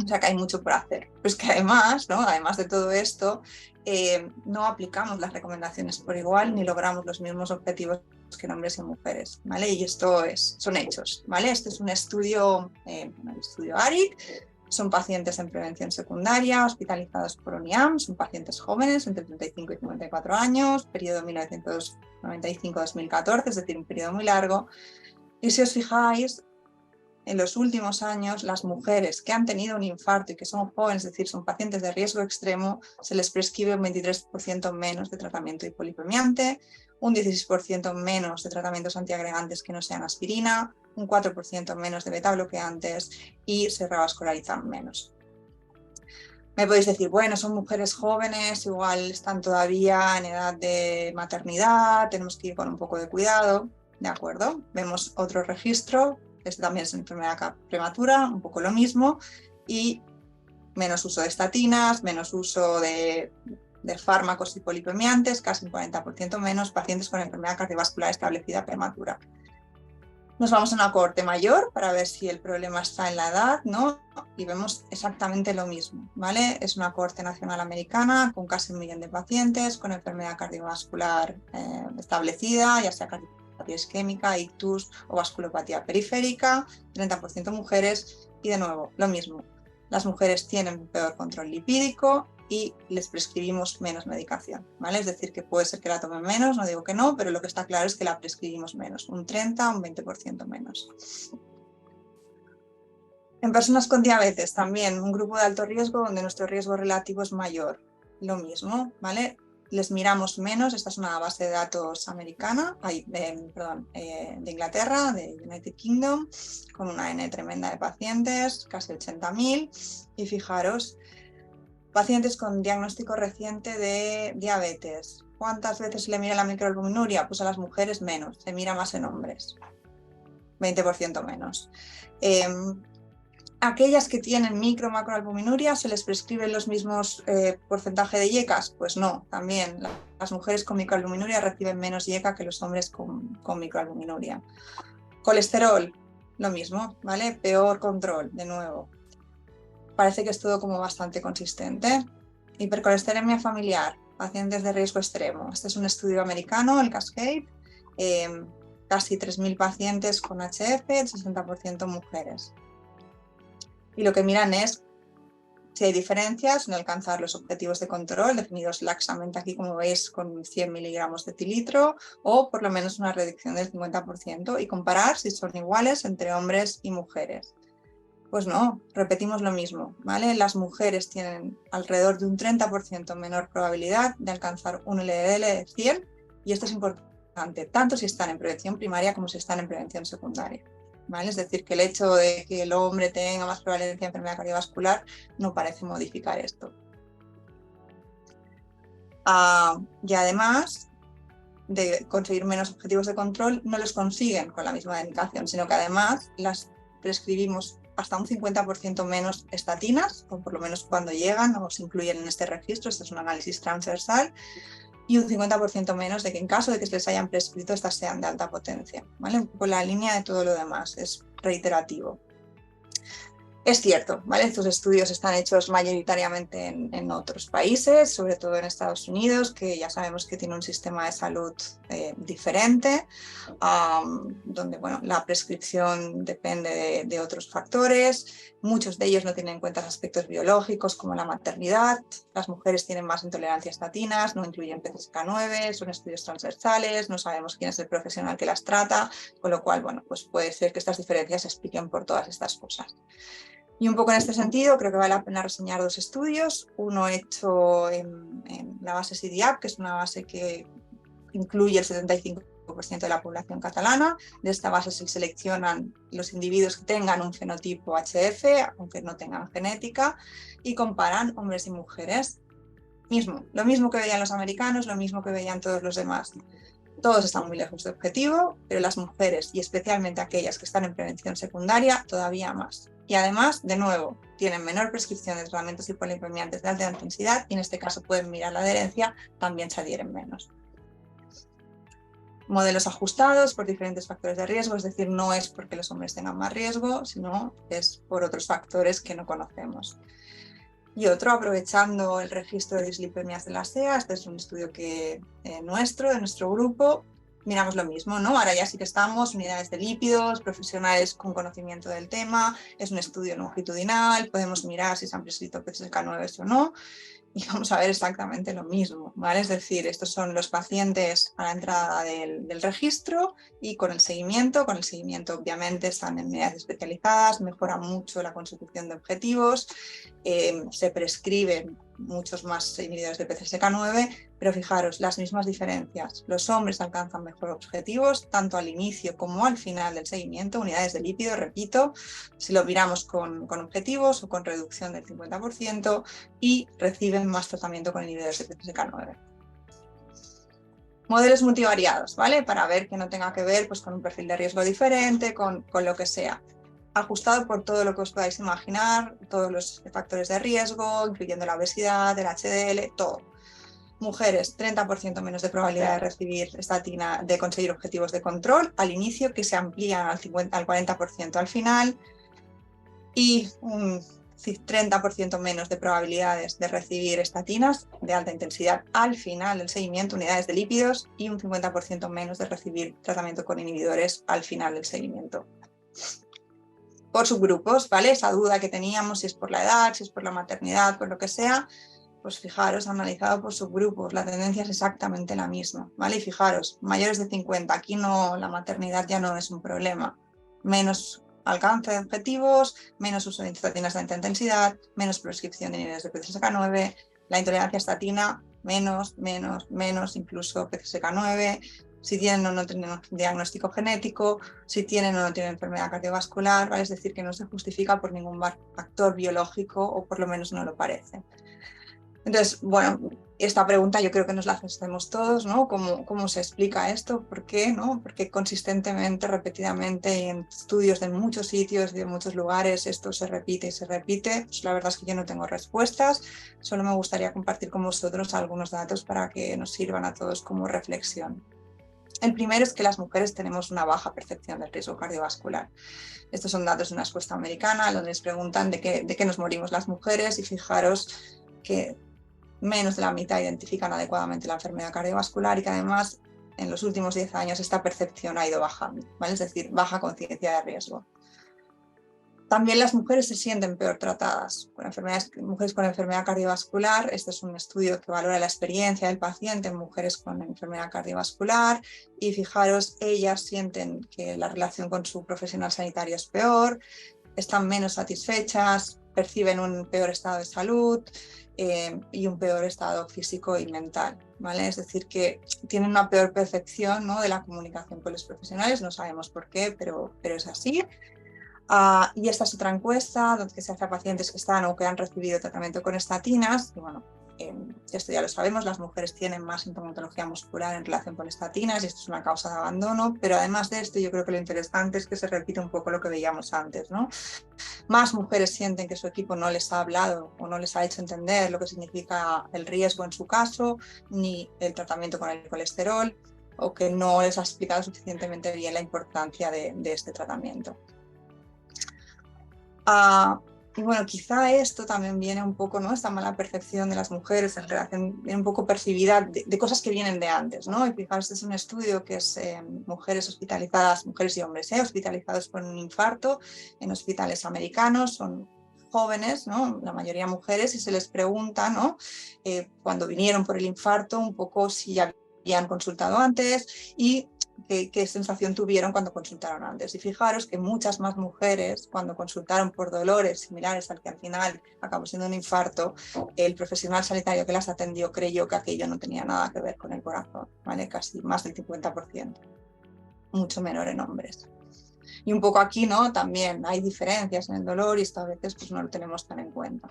O sea que hay mucho por hacer. Pues que además, ¿no? Además de todo esto, no aplicamos las recomendaciones por igual ni logramos los mismos objetivos que en hombres y mujeres, ¿vale? Y esto son hechos, ¿vale? Este es un estudio, el estudio ARIC, son pacientes en prevención secundaria, hospitalizados por UNIAM, son pacientes jóvenes, entre 35 y 54 años, periodo 1995-2014, es decir, un periodo muy largo. Y si os fijáis, en los últimos años, las mujeres que han tenido un infarto y que son jóvenes, es decir, son pacientes de riesgo extremo, se les prescribe un 23% menos de tratamiento hipolipemiante, un 16% menos de tratamientos antiagregantes que no sean aspirina, un 4% menos de beta-bloqueantes y se revascularizan menos. Me podéis decir, bueno, son mujeres jóvenes, igual están todavía en edad de maternidad, tenemos que ir con un poco de cuidado, ¿de acuerdo? Vemos otro registro. Este también es enfermedad prematura, un poco lo mismo, y menos uso de estatinas, menos uso de fármacos hipolipemiantes, casi un 40% menos, pacientes con enfermedad cardiovascular establecida prematura. Nos vamos a una cohorte mayor para ver si el problema está en la edad, ¿no? Y vemos exactamente lo mismo, ¿vale? Es una cohorte nacional americana con casi 1 millón de pacientes con enfermedad cardiovascular establecida, ya sea cardiopatía isquémica, ictus o vasculopatía periférica, 30% mujeres y de nuevo lo mismo. Las mujeres tienen peor control lipídico y les prescribimos menos medicación, ¿vale? Es decir, que puede ser que la tomen menos, no digo que no, pero lo que está claro es que la prescribimos menos, un 30 o un 20% menos. En personas con diabetes también, un grupo de alto riesgo donde nuestro riesgo relativo es mayor, lo mismo, ¿vale? Les miramos menos, esta es una base de datos americana, de Inglaterra, de United Kingdom, con una N tremenda de pacientes, casi 80.000, y fijaros, pacientes con diagnóstico reciente de diabetes. ¿Cuántas veces se le mira la microalbuminuria? Pues a las mujeres menos, se mira más en hombres, 20% menos. ¿Aquellas que tienen macroalbuminuria se les prescriben los mismos porcentaje de IECAs? Pues no, también las mujeres con microalbuminuria reciben menos IECA que los hombres con microalbuminuria. Colesterol, lo mismo, ¿vale? Peor control, de nuevo. Parece que es todo como bastante consistente. Hipercolestelemia familiar, pacientes de riesgo extremo. Este es un estudio americano, el Cascade, casi 3.000 pacientes con HF, el 60% mujeres. Y lo que miran es Si hay diferencias en alcanzar los objetivos de control, definidos laxamente aquí, como veis, con 100 miligramos de etilitro, o por lo menos una reducción del 50%, y comparar si son iguales entre hombres y mujeres. Pues no, repetimos lo mismo, ¿vale? Las mujeres tienen alrededor de un 30% menor probabilidad de alcanzar un LDL de 100, y esto es importante, tanto si están en prevención primaria como si están en prevención secundaria. ¿Vale? Es decir, que el hecho de que el hombre tenga más prevalencia de enfermedad cardiovascular no parece modificar esto. Y además de conseguir menos objetivos de control, no los consiguen con la misma medicación, sino que además las prescribimos hasta un 50% menos estatinas, o por lo menos cuando llegan o se incluyen en este registro. Este es un análisis transversal. Y un 50% menos de que en caso de que se les hayan prescrito, estas sean de alta potencia, ¿vale? Un poco la línea de todo lo demás, es reiterativo. Es cierto, ¿vale? Estos estudios están hechos mayoritariamente en otros países, sobre todo en Estados Unidos, que ya sabemos que tiene un sistema de salud diferente, donde bueno, la prescripción depende de otros factores. Muchos de ellos no tienen en cuenta aspectos biológicos como la maternidad. Las mujeres tienen más intolerancia a estatinas, no incluyen PCSK9, son estudios transversales, no sabemos quién es el profesional que las trata, con lo cual bueno, pues puede ser que estas diferencias se expliquen por todas estas cosas. Y un poco en este sentido creo que vale la pena reseñar dos estudios, uno hecho en la base CDAP, que es una base que incluye el 75% de la población catalana. De esta base se seleccionan los individuos que tengan un fenotipo HF, aunque no tengan genética, y comparan hombres y mujeres. Lo mismo que veían los americanos, lo mismo que veían todos los demás. Todos están muy lejos de objetivo, pero las mujeres, y especialmente aquellas que están en prevención secundaria, todavía más. Y además, de nuevo, tienen menor prescripción de tratamientos hipolipemiantes de alta intensidad, y en este caso pueden mirar la adherencia, también se adhieren menos. Modelos ajustados por diferentes factores de riesgo, es decir, no es porque los hombres tengan más riesgo, sino es por otros factores que no conocemos. Y otro, aprovechando el registro de dislipemias de la SEA, este es un estudio de nuestro grupo, miramos lo mismo, ¿no? Ahora ya sí que estamos, unidades de lípidos, profesionales con conocimiento del tema, es un estudio longitudinal, podemos mirar si se han prescrito PCSK9 o no, y vamos a ver exactamente lo mismo, ¿vale? Es decir, estos son los pacientes a la entrada del registro y con el seguimiento obviamente están en unidades especializadas, mejora mucho la consecución de objetivos, se prescriben muchos más inhibidores de PCSK9, pero fijaros, las mismas diferencias. Los hombres alcanzan mejor objetivos, tanto al inicio como al final del seguimiento, unidades de lípido, repito, si lo miramos con objetivos o con reducción del 50%, y reciben más tratamiento con inhibidores de PCSK9. Modelos multivariados, ¿vale? Para ver que no tenga que ver pues, con un perfil de riesgo diferente, con lo que sea. Ajustado por todo lo que os podáis imaginar, todos los factores de riesgo, incluyendo la obesidad, el HDL, todo. Mujeres, 30% menos de probabilidad de recibir estatina, de conseguir objetivos de control al inicio, que se amplían al 40% al final, y un 30% menos de probabilidades de recibir estatinas de alta intensidad al final del seguimiento, unidades de lípidos, y un 50% menos de recibir tratamiento con inhibidores al final del seguimiento. Por subgrupos, ¿vale? Esa duda que teníamos, si es por la edad, si es por la maternidad, por lo que sea, pues fijaros, analizado por subgrupos, la tendencia es exactamente la misma, ¿vale? Y fijaros, mayores de 50, aquí no, la maternidad ya no es un problema. Menos alcance de objetivos, menos uso de estatinas de alta intensidad, menos prescripción de niveles de PCSK9, la intolerancia a estatina, menos, incluso PCSK9, si tienen o no tienen un diagnóstico genético, si tienen o no tienen enfermedad cardiovascular, ¿vale? Es decir, que no se justifica por ningún factor biológico, o por lo menos no lo parece. Entonces, bueno, esta pregunta yo creo que nos la hacemos todos, ¿no? ¿Cómo se explica esto? ¿Por qué? ¿No? Porque consistentemente, repetidamente, en estudios de muchos sitios, de muchos lugares, esto se repite y se repite. Pues la verdad es que yo no tengo respuestas, solo me gustaría compartir con vosotros algunos datos para que nos sirvan a todos como reflexión. El primero es que las mujeres tenemos una baja percepción del riesgo cardiovascular. Estos son datos de una encuesta americana, donde les preguntan de qué nos morimos las mujeres, y fijaros que menos de la mitad identifican adecuadamente la enfermedad cardiovascular, y que además en los últimos 10 años esta percepción ha ido bajando, ¿vale? Es decir, baja conciencia de riesgo. También las mujeres se sienten peor tratadas con mujeres con enfermedad cardiovascular. Este es un estudio que valora la experiencia del paciente en mujeres con enfermedad cardiovascular y fijaros, ellas sienten que la relación con su profesional sanitario es peor, están menos satisfechas, perciben un peor estado de salud y un peor estado físico y mental, ¿vale? Es decir, que tienen una peor percepción, ¿no?, de la comunicación con los profesionales, no sabemos por qué, pero es así. Y esta es otra encuesta donde se hace a pacientes que están o que han recibido tratamiento con estatinas. Y bueno, esto ya lo sabemos, las mujeres tienen más sintomatología muscular en relación con estatinas y esto es una causa de abandono, pero además de esto yo creo que lo interesante es que se repite un poco lo que veíamos antes, ¿no? Más mujeres sienten que su equipo no les ha hablado o no les ha hecho entender lo que significa el riesgo en su caso, ni el tratamiento con el colesterol, o que no les ha explicado suficientemente bien la importancia de este tratamiento. Y bueno, quizá esto también viene un poco, ¿no?, esta mala percepción de las mujeres en relación, viene un poco percibida de cosas que vienen de antes, ¿no? Y fijaros, este es un estudio que es mujeres hospitalizadas, mujeres y hombres, hospitalizados por un infarto en hospitales americanos, son jóvenes, ¿no?, la mayoría mujeres, y se les pregunta, ¿no?, cuando vinieron por el infarto, un poco si ya habían consultado antes y qué sensación tuvieron cuando consultaron antes. Y fijaros que muchas más mujeres, cuando consultaron por dolores similares al que al final acabó siendo un infarto, el profesional sanitario que las atendió creyó que aquello no tenía nada que ver con el corazón, ¿vale? Casi más del 50%, mucho menor en hombres. Y un poco aquí, ¿no?, también hay diferencias en el dolor y esto a veces pues no lo tenemos tan en cuenta.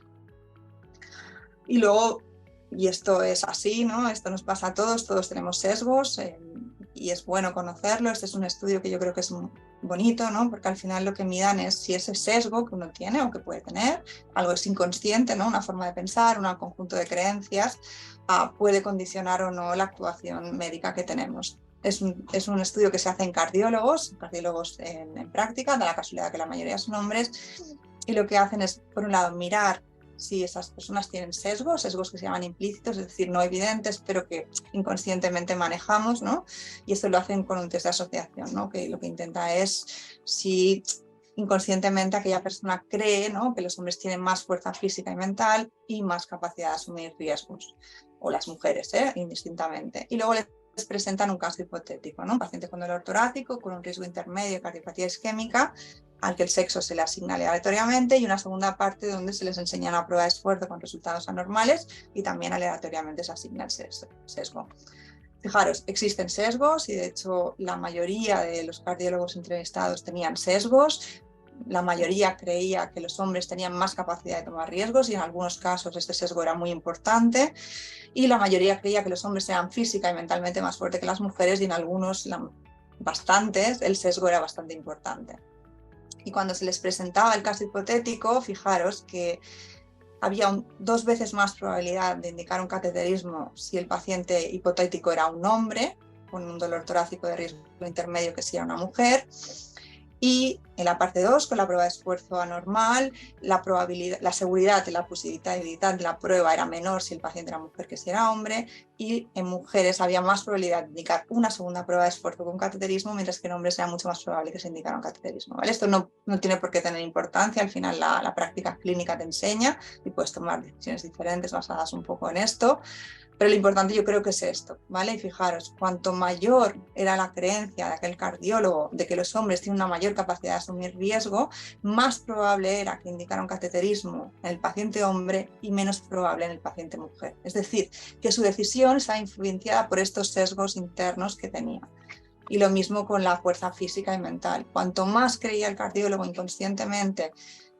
Y luego, y esto es así, ¿no?, esto nos pasa a todos tenemos sesgos, y es bueno conocerlo. Este es un estudio que yo creo que es bonito, ¿no?, porque al final lo que midan es si ese sesgo que uno tiene o que puede tener, algo es inconsciente, ¿no?, una forma de pensar, un conjunto de creencias, puede condicionar o no la actuación médica que tenemos. Es un estudio que se hace en cardiólogos en práctica, da la casualidad que la mayoría son hombres, y lo que hacen es, por un lado, mirar si esas personas tienen sesgos que se llaman implícitos, es decir, no evidentes, pero que inconscientemente manejamos, ¿no? Y esto lo hacen con un test de asociación, ¿no?, que lo que intenta es si inconscientemente aquella persona cree, ¿no?, que los hombres tienen más fuerza física y mental y más capacidad de asumir riesgos, o las mujeres, indistintamente. Y luego les presentan un caso hipotético, ¿no?, un paciente con dolor torácico, con un riesgo intermedio de cardiopatía isquémica, al que el sexo se le asigna aleatoriamente, y una segunda parte donde se les enseña una prueba de esfuerzo con resultados anormales y también aleatoriamente se asigna el sesgo. Fijaros, existen sesgos y de hecho la mayoría de los cardiólogos entrevistados tenían sesgos. La mayoría creía que los hombres tenían más capacidad de tomar riesgos y en algunos casos este sesgo era muy importante, y la mayoría creía que los hombres eran física y mentalmente más fuertes que las mujeres y en algunos, bastantes, el sesgo era bastante importante. Y cuando se les presentaba el caso hipotético, fijaros que había 2 veces más probabilidad de indicar un cateterismo si el paciente hipotético era un hombre con un dolor torácico de riesgo intermedio que si era una mujer. Y en la parte 2, con la prueba de esfuerzo anormal, la seguridad y la posibilidad de la prueba era menor si el paciente era mujer que si era hombre, y en mujeres había más probabilidad de indicar una segunda prueba de esfuerzo con cateterismo, mientras que en hombres era mucho más probable que se indicara un cateterismo, ¿vale? Esto no tiene por qué tener importancia, al final la práctica clínica te enseña y puedes tomar decisiones diferentes basadas un poco en esto. Pero lo importante yo creo que es esto, ¿vale? Y fijaros, cuanto mayor era la creencia de aquel cardiólogo de que los hombres tienen una mayor capacidad de asumir riesgo, más probable era que indicara un cateterismo en el paciente hombre y menos probable en el paciente mujer. Es decir, que su decisión está influenciada por estos sesgos internos que tenía. Y lo mismo con la fuerza física y mental. Cuanto más creía el cardiólogo inconscientemente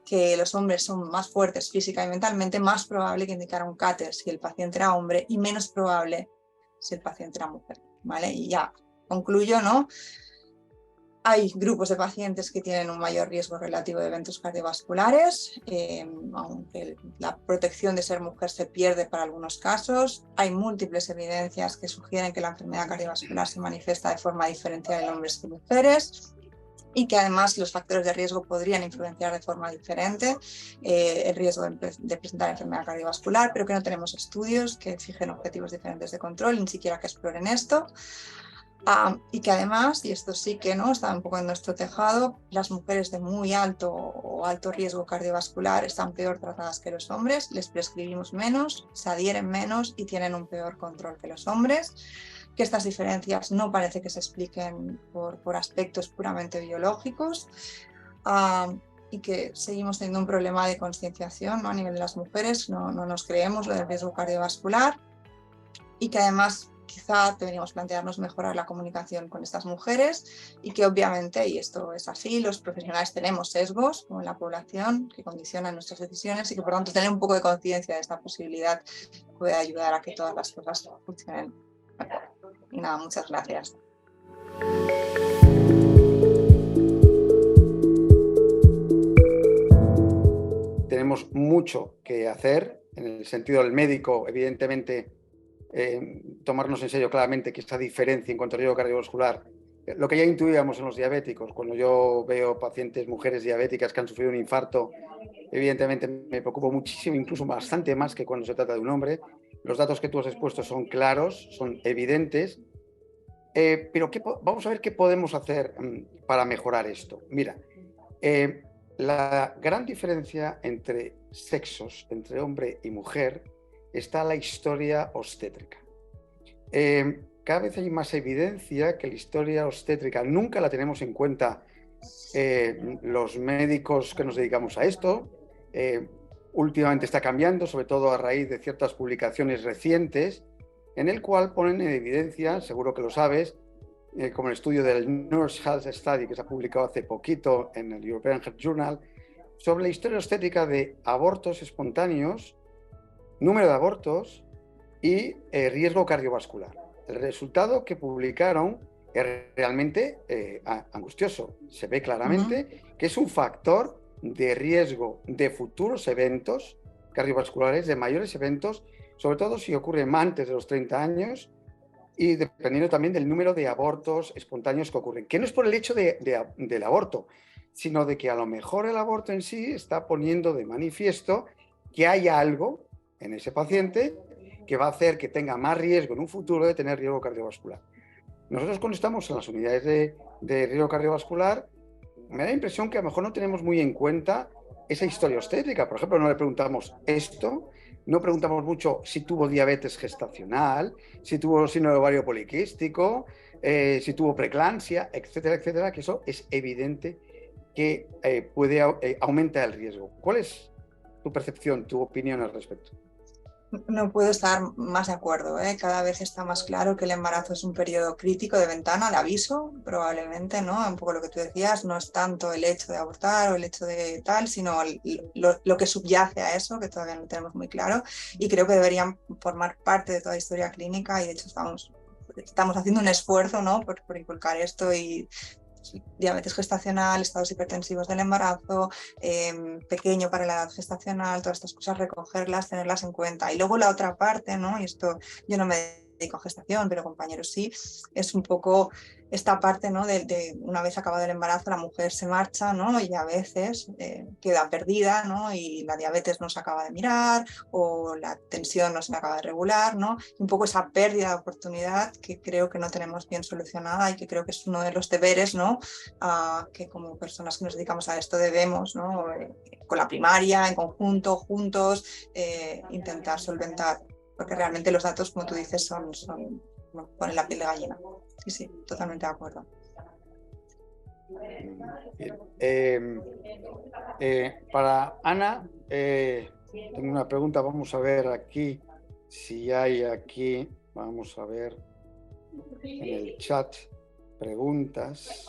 que los hombres son más fuertes física y mentalmente, más probable que indicara un cáter si el paciente era hombre y menos probable si el paciente era mujer, ¿vale? Y ya concluyo, ¿no? Hay grupos de pacientes que tienen un mayor riesgo relativo de eventos cardiovasculares, aunque la protección de ser mujer se pierde para algunos casos. Hay múltiples evidencias que sugieren que la enfermedad cardiovascular se manifiesta de forma diferencial en hombres que mujeres, y que además los factores de riesgo podrían influenciar de forma diferente el riesgo de presentar enfermedad cardiovascular, pero que no tenemos estudios que fijen objetivos diferentes de control, ni siquiera que exploren esto. Y que además, y esto sí que no está un poco en nuestro tejado, las mujeres de muy alto o alto riesgo cardiovascular están peor tratadas que los hombres, les prescribimos menos, se adhieren menos y tienen un peor control que los hombres, que estas diferencias no parece que se expliquen por aspectos puramente biológicos, y que seguimos teniendo un problema de concienciación, ¿no? A nivel de las mujeres, no nos creemos lo del riesgo cardiovascular, y que además quizá deberíamos plantearnos mejorar la comunicación con estas mujeres, y que obviamente, y esto es así, los profesionales tenemos sesgos como en la población que condicionan nuestras decisiones, y que por tanto tener un poco de conciencia de esta posibilidad puede ayudar a que todas las cosas funcionen mejor. Y nada, muchas gracias. Tenemos mucho que hacer en el sentido del médico, evidentemente, tomarnos en serio claramente que esta diferencia en cuanto a riesgo cardiovascular, lo que ya intuíamos en los diabéticos, cuando yo veo pacientes, mujeres diabéticas que han sufrido un infarto, evidentemente me preocupo muchísimo, incluso bastante más que cuando se trata de un hombre. Los datos que tú has expuesto son claros, son evidentes, pero vamos a ver qué podemos hacer para mejorar esto. Mira, la gran diferencia entre sexos, entre hombre y mujer, está la historia obstétrica. Cada vez hay más evidencia que la historia obstétrica nunca la tenemos en cuenta los médicos que nos dedicamos a esto. Últimamente está cambiando, sobre todo a raíz de ciertas publicaciones recientes, en el cual ponen en evidencia, seguro que lo sabes, como el estudio del Nurse Health Study que se ha publicado hace poquito en el European Heart Journal, sobre la historia obstétrica de abortos espontáneos, número de abortos y riesgo cardiovascular. El resultado que publicaron es realmente angustioso. Se ve claramente que es un factor de riesgo de futuros eventos cardiovasculares, de mayores eventos, sobre todo si ocurren antes de los 30 años y dependiendo también del número de abortos espontáneos que ocurren, que no es por el hecho del aborto, sino de que a lo mejor el aborto en sí está poniendo de manifiesto que hay algo en ese paciente que va a hacer que tenga más riesgo en un futuro de tener riesgo cardiovascular. Nosotros cuando estamos en las unidades de riesgo cardiovascular, me da la impresión que a lo mejor no tenemos muy en cuenta esa historia obstétrica. Por ejemplo, no le preguntamos esto, no preguntamos mucho si tuvo diabetes gestacional, si tuvo síndrome ovario poliquístico, si tuvo preeclampsia, etcétera, etcétera, que eso es evidente que aumenta el riesgo. ¿Cuál es tu percepción, tu opinión al respecto? No puedo estar más de acuerdo, ¿eh? Cada vez está más claro que el embarazo es un periodo crítico de ventana de aviso, probablemente, ¿no? Un poco lo que tú decías, no es tanto el hecho de abortar o el hecho de tal, sino lo que subyace a eso, que todavía no tenemos muy claro, y creo que deberían formar parte de toda historia clínica, y de hecho estamos haciendo un esfuerzo, ¿no? por inculcar esto, y diabetes gestacional, estados hipertensivos del embarazo, pequeño para la edad gestacional, todas estas cosas, recogerlas, tenerlas en cuenta. Y luego la otra parte, ¿no? Y esto yo no me dedico a gestación, pero compañeros sí, es un poco esta parte, ¿no? de una vez acabado el embarazo, la mujer se marcha, ¿no? Y a veces queda perdida, ¿no? Y la diabetes no se acaba de mirar o la tensión no se acaba de regular, ¿no? Un poco esa pérdida de oportunidad que creo que no tenemos bien solucionada y que creo que es uno de los deberes, ¿no? Que como personas que nos dedicamos a esto debemos, ¿no? Con la primaria, en conjunto, juntos, intentar solventar, porque realmente los datos, como tú dices, ponen la piel de gallina. Sí, totalmente de acuerdo. Bien. Para Ana, tengo una pregunta, vamos a ver aquí, si hay aquí, vamos a ver en el chat preguntas.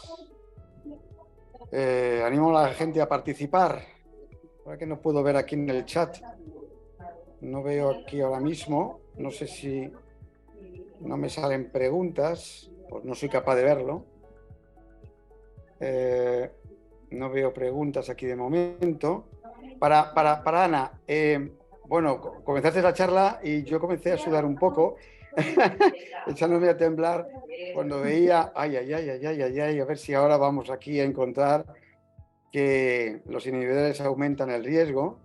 Animo a la gente a participar, ahora que no puedo ver aquí en el chat, no veo aquí ahora mismo, no sé si no me salen preguntas, pues no soy capaz de verlo. No veo preguntas aquí de momento. Para Ana, bueno, comenzaste la charla y yo comencé a sudar un poco, echándome a temblar cuando veía, ay, a ver si ahora vamos aquí a encontrar que los inhibidores aumentan el riesgo,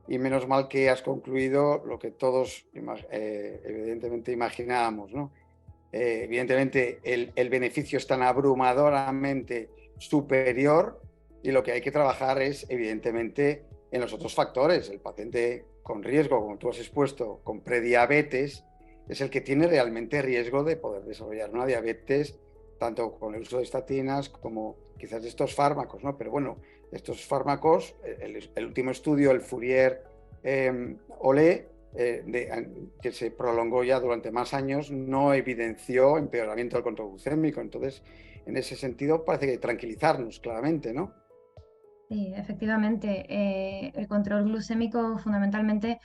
y menos mal que has concluido lo que todos evidentemente imaginábamos, ¿no? Evidentemente el beneficio es tan abrumadoramente superior y lo que hay que trabajar es evidentemente en los otros factores. El paciente con riesgo, como tú has expuesto, con prediabetes, es el que tiene realmente riesgo de poder desarrollar una diabetes, tanto con el uso de estatinas como quizás de estos fármacos, ¿no? Pero bueno, estos fármacos, el último estudio, el Fourier-Olé, que se prolongó ya durante más años, no evidenció empeoramiento del control glucémico. Entonces, en ese sentido, parece que tranquilizarnos claramente, ¿no? Sí, efectivamente, el control glucémico fundamentalmente,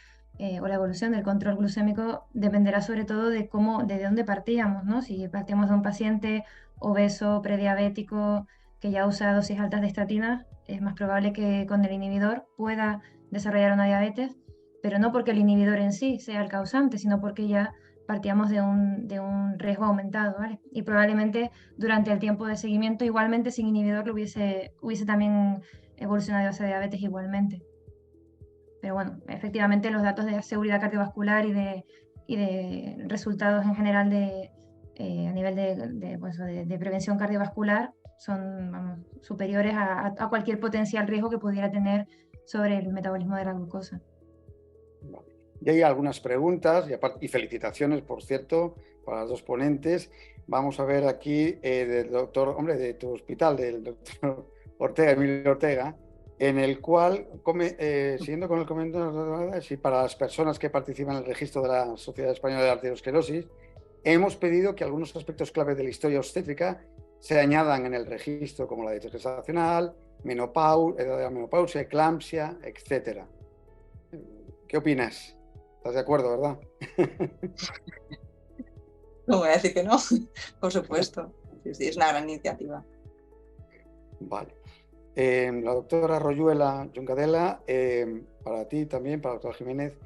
o la evolución del control glucémico dependerá sobre todo de de dónde partíamos, ¿no? Si partimos de un paciente obeso, prediabético, que ya usa dosis altas de estatinas, es más probable que con el inhibidor pueda desarrollar una diabetes, pero no porque el inhibidor en sí sea el causante, sino porque ya partíamos de un riesgo aumentado, ¿vale? Y probablemente durante el tiempo de seguimiento, igualmente sin inhibidor, hubiese también evolucionado hacia diabetes igualmente. Pero bueno, efectivamente los datos de seguridad cardiovascular y de resultados en general a nivel de prevención cardiovascular son, vamos, superiores a cualquier potencial riesgo que pudiera tener sobre el metabolismo de la glucosa. Y hay algunas preguntas y felicitaciones, por cierto, para las dos ponentes. Vamos a ver aquí del doctor, hombre, de tu hospital, del doctor Ortega, Emilio Ortega, en el cual, siguiendo con el comentario, si para las personas que participan en el registro de la Sociedad Española de Arteriosclerosis, hemos pedido que algunos aspectos clave de la historia obstétrica se añadan en el registro, como la dieta gestacional, edad de la menopausia, eclampsia, etc. ¿Qué opinas? ¿Estás de acuerdo, verdad? No voy a decir que no, por supuesto. Sí, es una gran iniciativa. Vale. La doctora Royuela Jungadela, para ti también, para la doctora Jiménez,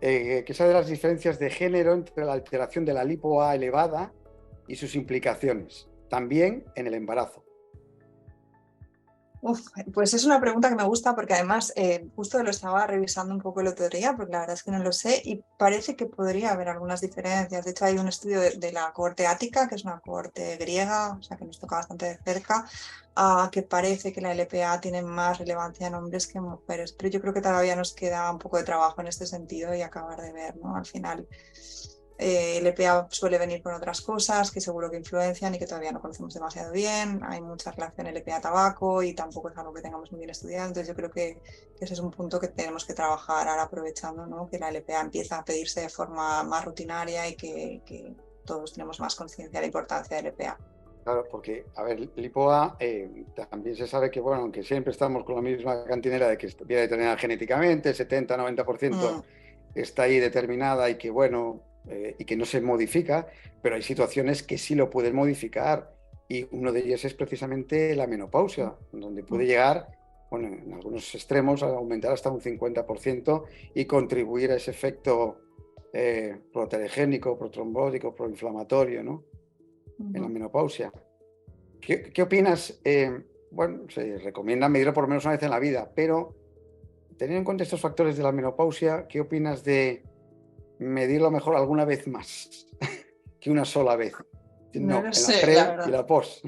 ¿qué sabe de las diferencias de género entre la alteración de la lipo-A elevada y sus implicaciones, también en el embarazo? Pues es una pregunta que me gusta porque además justo lo estaba revisando un poco el otro día, porque la verdad es que no lo sé y parece que podría haber algunas diferencias. De hecho hay un estudio de la cohorte ática, que es una cohorte griega, o sea que nos toca bastante de cerca, que parece que la LPA tiene más relevancia en hombres que en mujeres, pero yo creo que todavía nos queda un poco de trabajo en este sentido y acabar de ver, ¿no? Al final el EPA suele venir con otras cosas que seguro que influencian y que todavía no conocemos demasiado bien. Hay mucha relación LPA-tabaco y tampoco es algo que tengamos muy bien estudiado. Entonces yo creo que ese es un punto que tenemos que trabajar ahora aprovechando, ¿no? Que la LPA empieza a pedirse de forma más rutinaria y que todos tenemos más conciencia de la importancia del LPA. Claro, porque, a ver, lipo-A también se sabe que, bueno, aunque siempre estamos con la misma cantinera de que viene determinada genéticamente, 70-90% está ahí determinada y que, bueno, y que no se modifica, pero hay situaciones que sí lo pueden modificar y uno de ellos es precisamente la menopausia, donde puede llegar, bueno, en algunos extremos a aumentar hasta un 50% y contribuir a ese efecto proteogénico, protrombótico, proinflamatorio, ¿no? En la menopausia. ¿Qué opinas? Bueno, se recomienda medirlo por lo menos una vez en la vida, pero teniendo en cuenta estos factores de la menopausia, ¿qué opinas de medirlo mejor alguna vez más que una sola vez? No En sé, la pre la verdad. Y la post.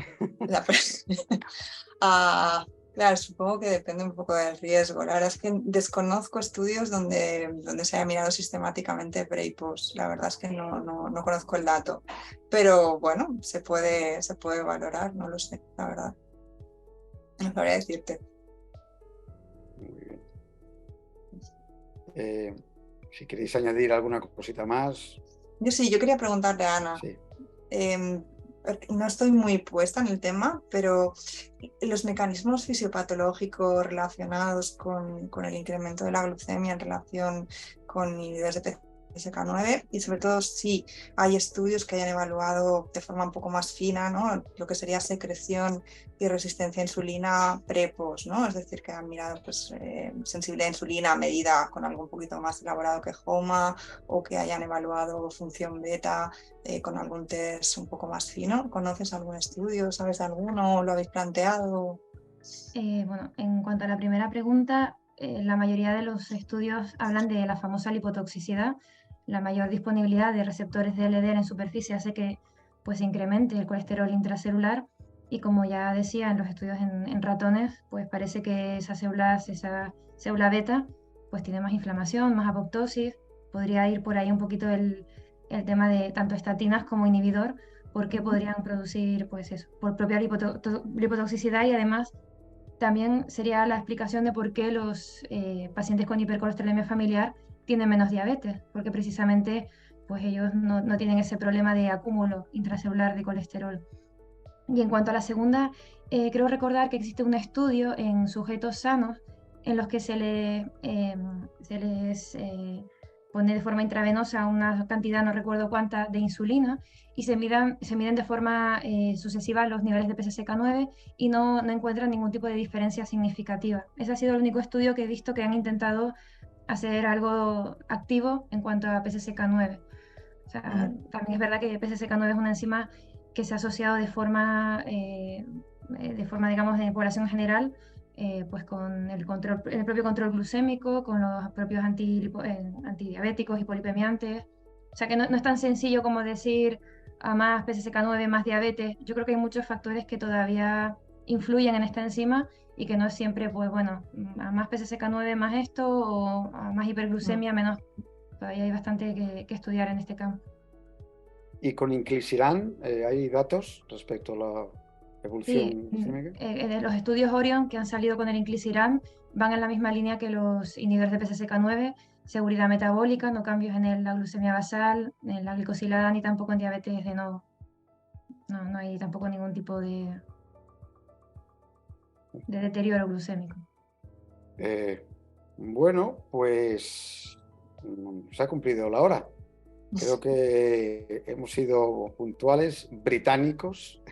Claro, supongo que depende un poco del riesgo. La verdad es que desconozco estudios donde se haya mirado sistemáticamente pre y post. La verdad es que no conozco el dato. Pero bueno, se puede valorar, no lo sé, la verdad. No sabría decirte. Muy bien. Si queréis añadir alguna cosita más. Yo quería preguntarle a Ana. Sí. No estoy muy puesta en el tema, pero los mecanismos fisiopatológicos relacionados con el incremento de la glucemia en relación con inhibidores de PCSK9 y sobre todo si hay estudios que hayan evaluado de forma un poco más fina, ¿no? Lo que sería secreción y resistencia a insulina pre-post, ¿no? Es decir, que han mirado pues, sensibilidad a insulina medida con algo un poquito más elaborado que HOMA o que hayan evaluado función beta con algún test un poco más fino. ¿Conoces algún estudio? ¿Sabes de alguno? ¿Lo habéis planteado? Bueno, en cuanto a la primera pregunta, la mayoría de los estudios hablan de la famosa lipotoxicidad, la mayor disponibilidad de receptores de LDL en superficie hace que pues, se incremente el colesterol intracelular, y como ya decía en los estudios en ratones, pues parece que esa célula beta pues tiene más inflamación, más apoptosis. Podría ir por ahí un poquito el tema de tanto estatinas como inhibidor, porque podrían producir pues eso, por propia lipotoxicidad, y además también sería la explicación de por qué los pacientes con hipercolesterolemia familiar tienen menos diabetes, porque precisamente pues ellos no tienen ese problema de acúmulo intracelular de colesterol. Y en cuanto a la segunda, creo recordar que existe un estudio en sujetos sanos en los que se les pone de forma intravenosa una cantidad, no recuerdo cuánta, de insulina, y se miden de forma sucesiva los niveles de PCSK9 y no encuentran ningún tipo de diferencia significativa. Ese ha sido el único estudio que he visto que han intentado hacer algo activo en cuanto a PCSK9. O sea, también es verdad que PCSK9 es una enzima que se ha asociado de forma, digamos, en población general, pues con el propio control glucémico, con los propios antidiabéticos, hipolipemiantes. O sea, que no es tan sencillo como decir a más PCSK9, más diabetes. Yo creo que hay muchos factores que todavía influyen en esta enzima y que no es siempre, pues bueno, a más PCSK9 más esto, o a más hiperglucemia menos. Todavía hay bastante que estudiar en este campo. ¿Y con inclisiran hay datos respecto a la evolución Sí, glucémica? los estudios Orion que han salido con el inclisiran van en la misma línea que los inhibidores de PCSK9, seguridad metabólica, no cambios en la glucemia basal, en la glicosilada, ni tampoco en diabetes de nuevo. No hay tampoco ningún tipo de deterioro glucémico. Bueno, pues se ha cumplido la hora. Creo que hemos sido puntuales, británicos,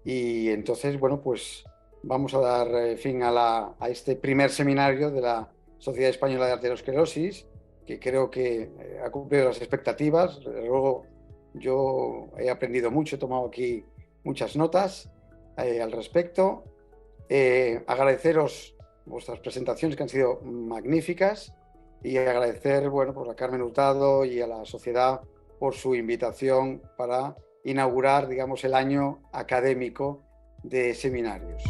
y entonces, bueno, pues vamos a dar fin a este primer seminario de la Sociedad Española de Arteriosclerosis, que creo que ha cumplido las expectativas. Luego yo he aprendido mucho, he tomado aquí muchas notas al respecto. Agradeceros vuestras presentaciones, que han sido magníficas, y agradecer, bueno, pues a Carmen Hurtado y a la sociedad por su invitación para inaugurar, digamos, el año académico de seminarios.